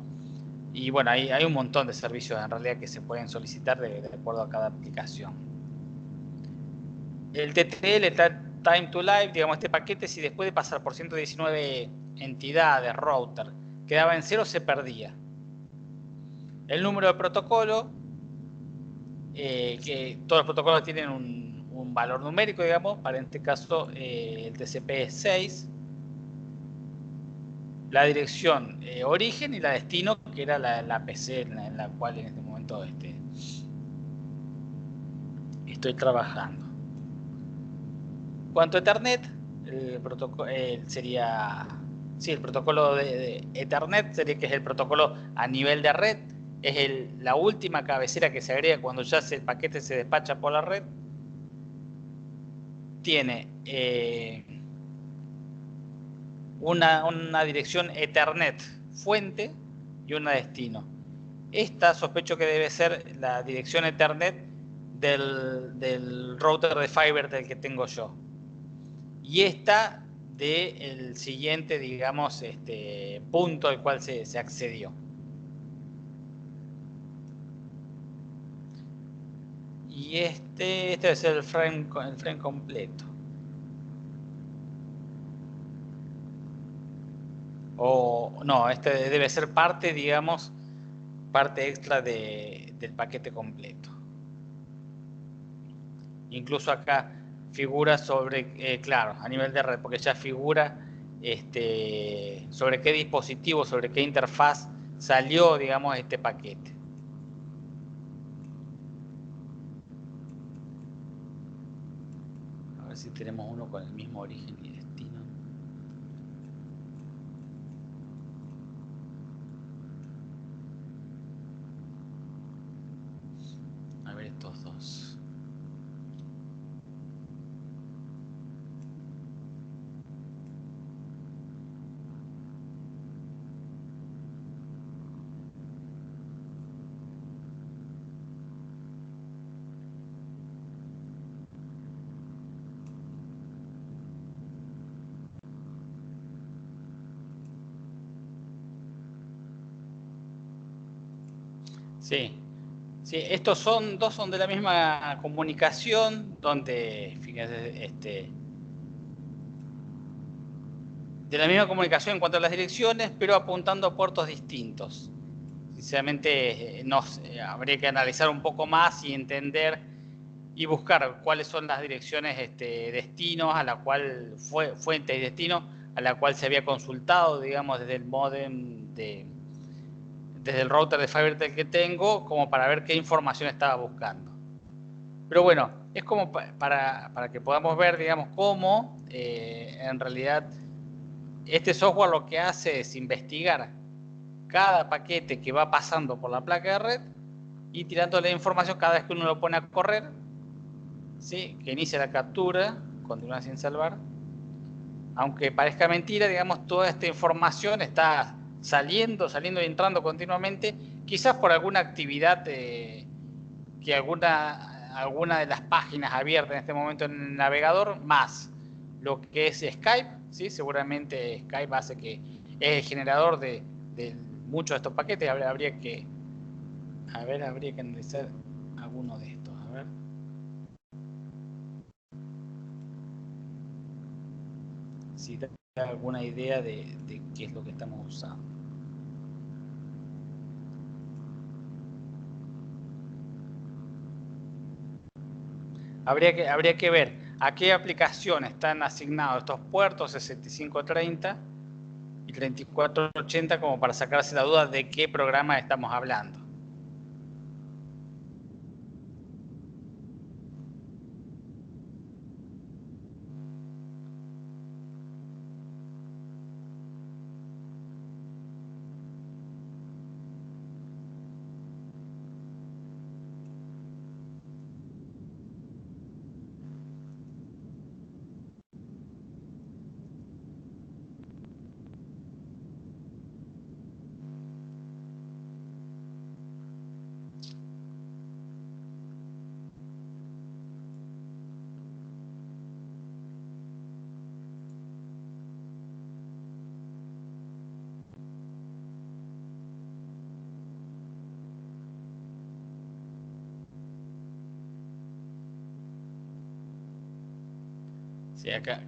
Y bueno, hay un montón de servicios en realidad que se pueden solicitar de acuerdo a cada aplicación. El TTL, Time to Live, digamos, este paquete, si después de pasar por 119 entidades, router, quedaba en cero, se perdía. El número de protocolo, que todos los protocolos tienen un valor numérico, digamos, para este caso el TCP es 6. La dirección origen y la destino, que era la PC en la cual en este momento estoy trabajando. Cuanto a Ethernet, el protocolo sería, sí, el protocolo de Ethernet sería, que es el protocolo a nivel de red, es la última cabecera que se agrega cuando ya el paquete se despacha por la red. Tiene una dirección Ethernet fuente y una destino. Esta sospecho que debe ser la dirección Ethernet del router de Fiber del que tengo yo. Y esta del siguiente, digamos, punto al cual se accedió. Y este debe ser el frame completo. O no, este debe ser parte, digamos, parte extra del paquete completo. Incluso acá figura sobre, claro, a nivel de red, porque ya figura sobre qué dispositivo, sobre qué interfaz salió, digamos, este paquete. A ver si tenemos uno con el mismo origen y destino. A ver estos dos. Sí, sí, estos dos son de la misma comunicación, donde, fíjense, de la misma comunicación en cuanto a las direcciones, pero apuntando a puertos distintos. Sinceramente, habría que analizar un poco más y entender y buscar cuáles son las direcciones destinos a la cual fuente y destino a la cual se había consultado, digamos, desde el modem desde el router de FiberTel que tengo, como para ver qué información estaba buscando. Pero bueno, es como para que podamos ver, digamos, cómo en realidad este software lo que hace es investigar cada paquete que va pasando por la placa de red y tirándole información cada vez que uno lo pone a correr, ¿sí? Que inicia la captura, continúa sin salvar. Aunque parezca mentira, digamos, toda esta información está saliendo y entrando continuamente, quizás por alguna actividad que alguna de las páginas abiertas en este momento en el navegador, más lo que es Skype, ¿sí? Seguramente Skype hace que es el generador de muchos de estos paquetes. Habría que analizar alguno de estos. A ver. Si da alguna idea de qué es lo que estamos usando. Habría que ver a qué aplicación están asignados estos puertos 6530 y 3480 como para sacarse la duda de qué programa estamos hablando. Sí, acá.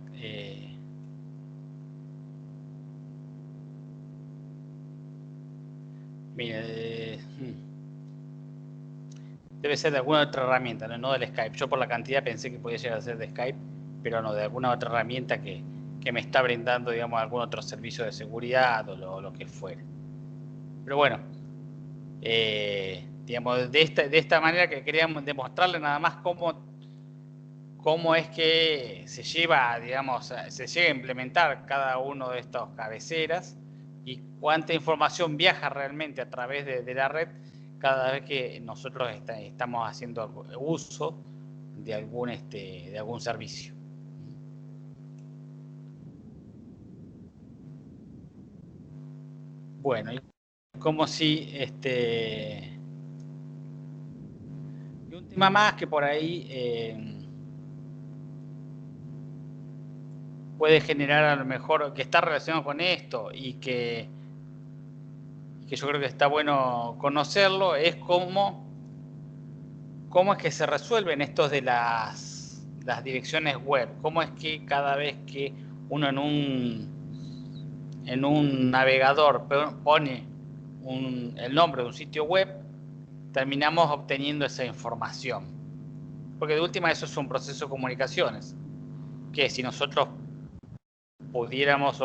Mire, debe ser de alguna otra herramienta, no del Skype. Yo por la cantidad pensé que podía llegar a ser de Skype, pero no, de alguna otra herramienta que me está brindando, digamos, algún otro servicio de seguridad o lo que fuere. Pero bueno, digamos, de esta manera que queríamos demostrarle nada más cómo es que se lleva, digamos, se llega a implementar cada uno de estos cabeceras y cuánta información viaja realmente a través de la red cada vez que nosotros estamos haciendo uso de algún servicio. Bueno, como si y un tema más que por ahí puede generar a lo mejor que está relacionado con esto y que yo creo que está bueno conocerlo, es cómo es que se resuelven estos de las direcciones web. Cómo es que cada vez que uno en un navegador pone el nombre de un sitio web, terminamos obteniendo esa información. Porque de última eso es un proceso de comunicaciones, que si nosotros pudiéramos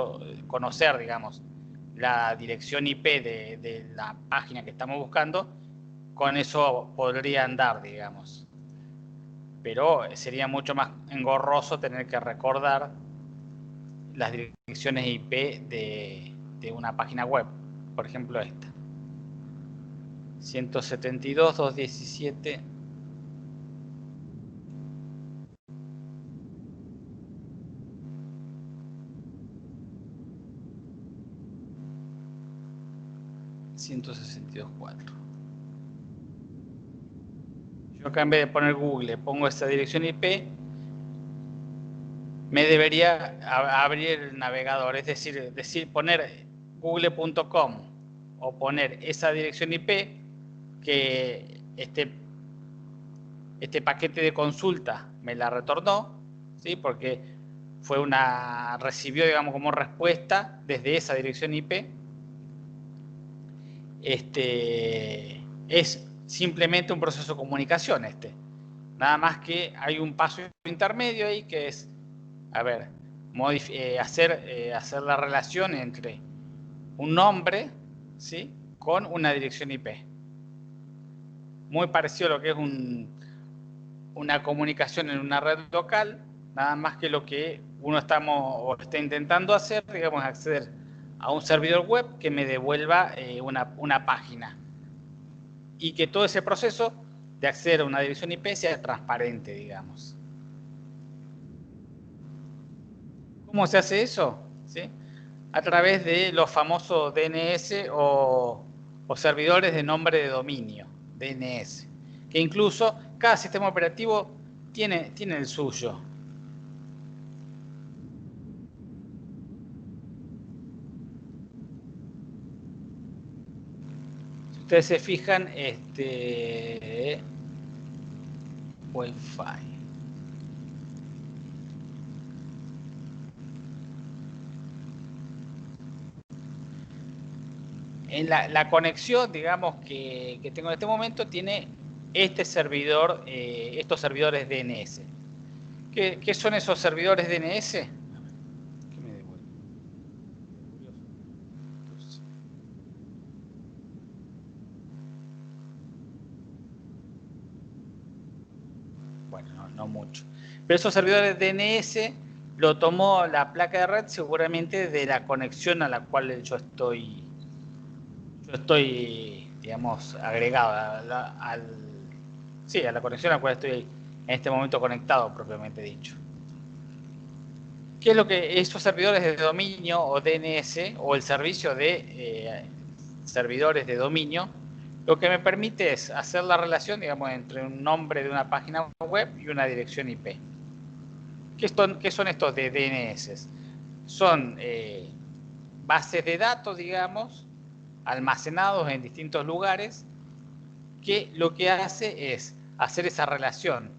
conocer, digamos, la dirección IP de la página que estamos buscando, con eso podría andar, digamos. Pero sería mucho más engorroso tener que recordar las direcciones IP de una página web. Por ejemplo, esta. 172.217. .162.4. Yo acá en vez de poner Google, pongo esta dirección IP, me debería abrir el navegador, es decir poner google.com o poner esa dirección IP que este paquete de consulta me la retornó, ¿sí? Porque recibió, digamos, como respuesta desde esa dirección IP. Es simplemente un proceso de comunicación nada más que hay un paso intermedio ahí que es, a ver, hacer la relación entre un nombre, ¿sí?, con una dirección IP. Muy parecido a lo que es una comunicación en una red local, nada más que lo que uno está intentando hacer, digamos, acceder a un servidor web que me devuelva una página y que todo ese proceso de acceder a una dirección IP sea transparente, digamos. ¿Cómo se hace eso? ¿Sí? A través de los famosos DNS o servidores de nombre de dominio, DNS, que incluso cada sistema operativo tiene el suyo. Si ustedes se fijan, Wi-Fi. En la conexión, digamos, que tengo en este momento, tiene este servidor, estos servidores DNS. ¿Qué son esos servidores DNS? ¿Qué me devuelve? Bueno, no mucho. Pero esos servidores DNS lo tomó la placa de red seguramente de la conexión a la cual yo estoy, digamos, agregado a la conexión a la cual estoy en este momento conectado, propiamente dicho. ¿Qué es lo que esos servidores de dominio o DNS o el servicio de servidores de dominio? Lo que me permite es hacer la relación, digamos, entre un nombre de una página web y una dirección IP. ¿Qué son estos de DNS? Son bases de datos, digamos, almacenados en distintos lugares, que lo que hace es hacer esa relación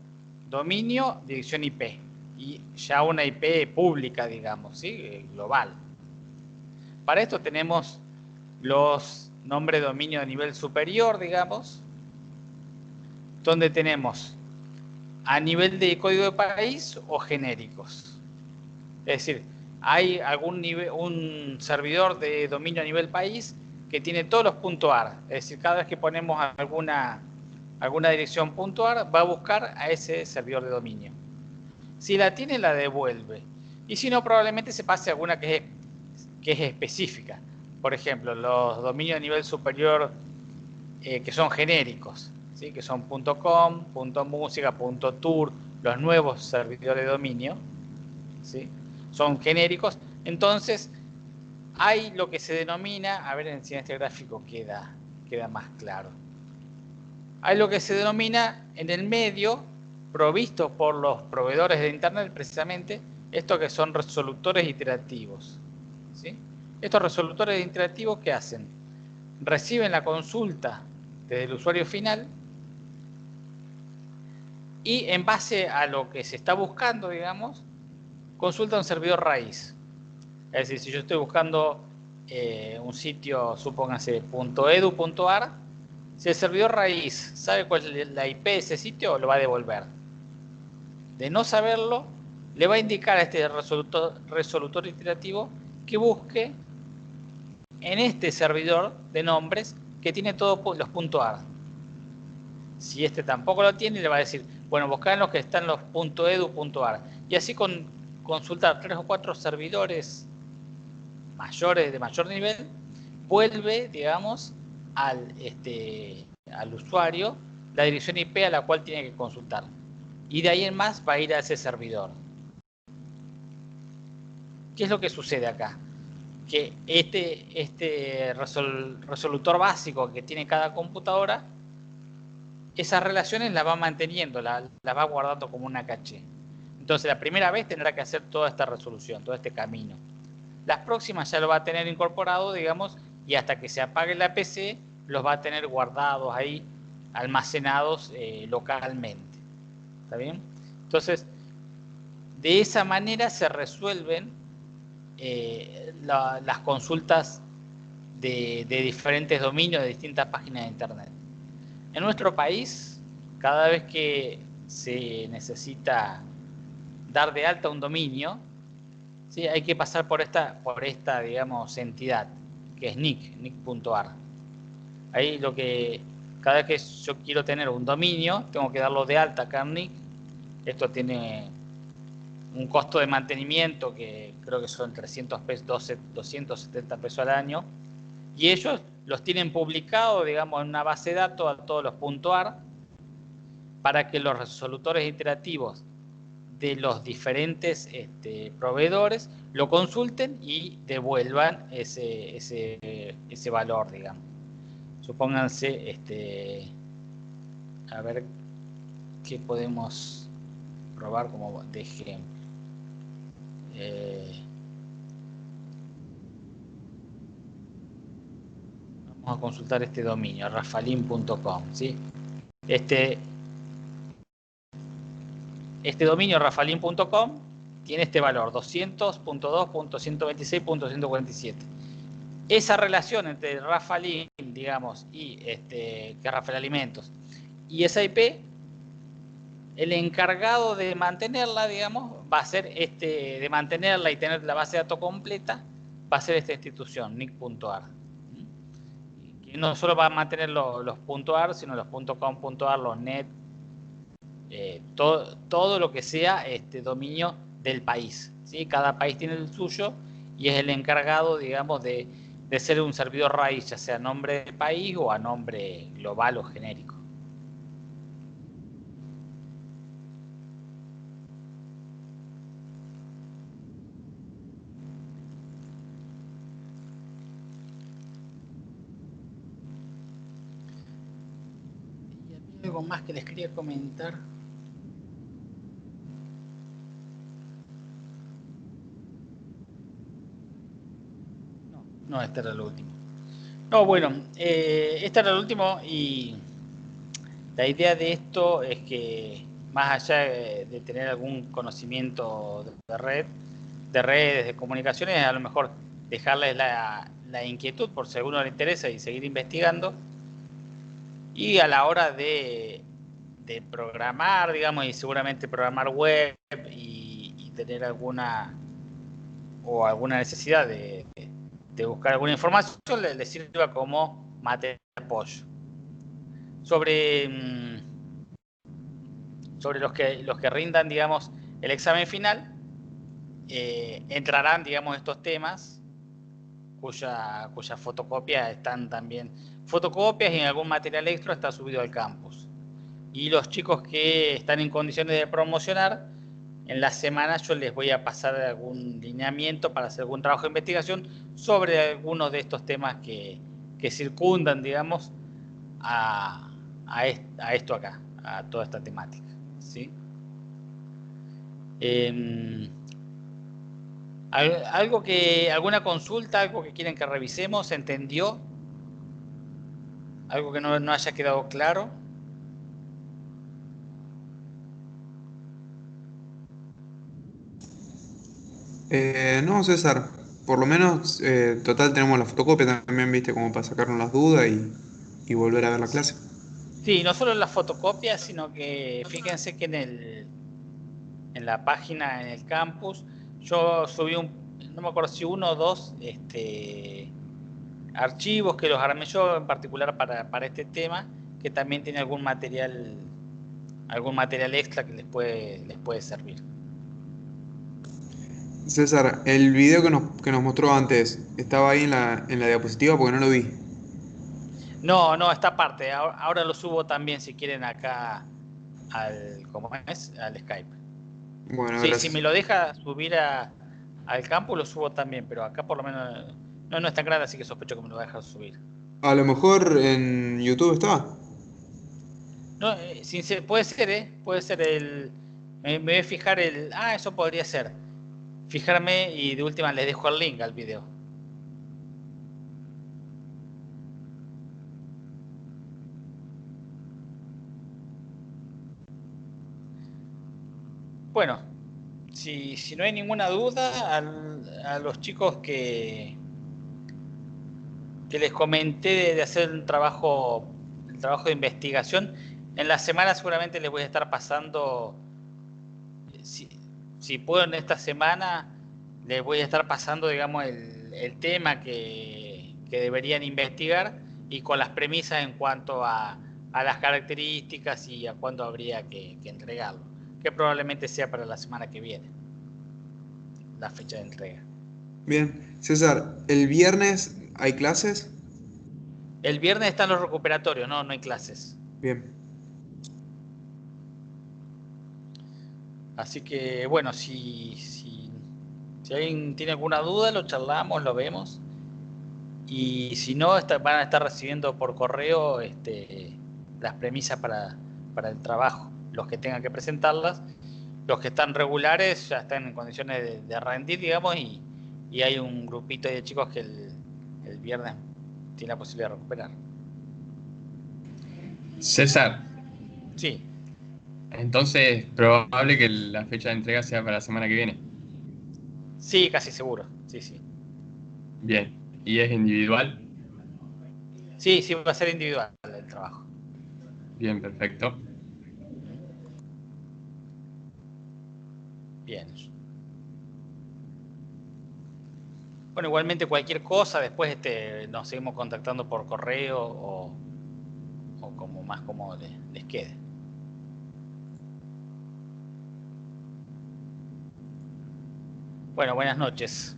dominio, dirección IP. y ya una IP pública, digamos, ¿sí? Global. Para esto tenemos los nombres de dominio de nivel superior, digamos, donde tenemos a nivel de código de país o genéricos. Es decir, hay un servidor de dominio a nivel país que tiene todos los .ar. Es decir, cada vez que ponemos alguna dirección .ar, va a buscar a ese servidor de dominio. Si la tiene, la devuelve. Y si no, probablemente se pase alguna que es específica. Por ejemplo, los dominios de nivel superior que son genéricos, ¿sí? Que son .com, .musica, .tour, los nuevos servidores de dominio, ¿sí? Son genéricos. Entonces, hay lo que se denomina, a ver si en este gráfico queda más claro. Hay lo que se denomina en el medio, provisto por los proveedores de Internet precisamente, estos que son resolutores iterativos, ¿sí? Estos resolutores iterativos, ¿qué hacen? Reciben la consulta desde el usuario final y en base a lo que se está buscando, digamos, consulta un servidor raíz. Es decir, si yo estoy buscando un sitio, supóngase .edu.ar, si el servidor raíz sabe cuál es la IP de ese sitio, lo va a devolver. De no saberlo, le va a indicar a este resolutor iterativo que busque en este servidor de nombres que tiene todos los .ar. Si este tampoco lo tiene, le va a decir, bueno, buscar en los que están los .edu.ar. Y así consultar 3 o 4 servidores mayores, de mayor nivel, vuelve, digamos, al usuario la dirección IP a la cual tiene que consultar. Y de ahí en más va a ir a ese servidor. ¿Qué es lo que sucede acá? Que este resolutor básico que tiene cada computadora, esas relaciones las va manteniendo, las va guardando como una caché. Entonces la primera vez tendrá que hacer toda esta resolución, todo este camino. Las próximas ya lo va a tener incorporado, digamos, y hasta que se apague la PC, los va a tener guardados ahí, almacenados localmente. ¿Está bien? Entonces, de esa manera se resuelven las consultas de diferentes dominios, de distintas páginas de Internet. En nuestro país, cada vez que se necesita dar de alta un dominio, ¿sí? Hay que pasar por esta, digamos, entidad, que es nick.ar. Ahí cada vez que yo quiero tener un dominio, tengo que darlo de alta acá en nick. Esto tiene un costo de mantenimiento que creo que son 300 pesos, 270 pesos al año. Y ellos los tienen publicados, digamos, en una base de datos a todos los .ar para que los resolutores iterativos de los diferentes proveedores lo consulten y devuelvan ese valor, digamos. Supónganse, a ver qué podemos probar como de ejemplo. Vamos a consultar este dominio, rafalin.com, ¿sí? Este dominio rafalin.com tiene este valor, 200.2.126.147. Esa relación entre Rafalin, digamos, y que es Rafael Alimentos, y esa IP, el encargado de mantenerla, digamos, va a ser de mantenerla y tener la base de datos completa, va a ser esta institución, nick.ar. Que no solo va a mantener los .ar, sino los .com.ar, los net, todo lo que sea dominio del país, ¿sí? Cada país tiene el suyo y es el encargado, digamos, de ser un servidor raíz, ya sea a nombre del país o a nombre global o genérico. Y había algo más que les quería comentar. No, este era el último. No, bueno, este era el último y la idea de esto es que más allá de tener algún conocimiento de redes, de comunicaciones, a lo mejor dejarles la inquietud por si a alguno le interesa y seguir investigando. Y a la hora de programar, digamos, y seguramente programar web y tener alguna necesidad de buscar alguna información, le sirva como material de apoyo. Sobre los que rindan, digamos, el examen final, entrarán, digamos, estos temas cuya fotocopia están también, fotocopias y en algún material extra está subido al campus. Y los chicos que están en condiciones de promocionar, en la semana yo les voy a pasar algún lineamiento para hacer algún trabajo de investigación sobre algunos de estos temas que circundan, digamos, a esto acá, a toda esta temática, ¿sí? ¿Alguna consulta, algo que quieren que revisemos? ¿Se entendió? ¿Algo que no haya quedado claro? No, César, por lo menos, total, tenemos la fotocopia también, viste, como para sacarnos las dudas y volver a ver la clase. Sí, no solo las fotocopias, sino que fíjense que en la página, en el campus, yo subí no me acuerdo si uno o dos archivos que los armé yo en particular para este tema, que también tiene algún material extra que les puede servir. César, el video que nos mostró antes, ¿estaba ahí en la diapositiva? Porque no lo vi. No, esta parte, ahora lo subo también si quieren acá ¿cómo es? Al Skype. Bueno, Sí, si gracias. me lo deja subir al campo, lo subo también, pero acá por lo menos no es tan grande, así que sospecho que me lo va a dejar subir. A lo mejor en YouTube estaba. No, puede ser, puede ser me voy a fijar eso podría ser. Fijarme y de última les dejo el link al video. Bueno, si no hay ninguna duda, a los chicos que les comenté de hacer el trabajo de investigación, en la semana seguramente les voy a estar pasando, si puedo en esta semana, les voy a estar pasando, digamos, el tema que deberían investigar y con las premisas en cuanto a las características y a cuándo habría que entregarlo, que probablemente sea para la semana que viene, la fecha de entrega. Bien. César, ¿el viernes hay clases? El viernes están los recuperatorios, no hay clases. Bien. Así que, bueno, si alguien tiene alguna duda, lo charlamos, lo vemos. Y si no, van a estar recibiendo por correo las premisas para el trabajo. Los que tengan que presentarlas. Los que están regulares ya están en condiciones de rendir, digamos, y hay un grupito de chicos que el viernes tiene la posibilidad de recuperar. César, Sí, entonces probable que la fecha de entrega sea para la semana que viene. sí, casi seguro. Sí. Bien. ¿Y es individual? Sí, va a ser individual el trabajo. Bien, perfecto. Bien. Bueno, igualmente cualquier cosa, después nos seguimos contactando por correo o como más cómodo les quede. Bueno, buenas noches.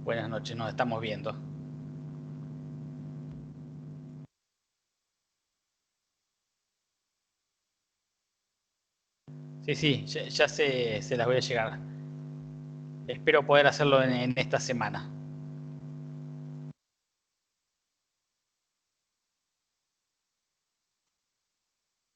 Buenas noches, nos estamos viendo. Sí, ya se las voy a llegar. Espero poder hacerlo en esta semana.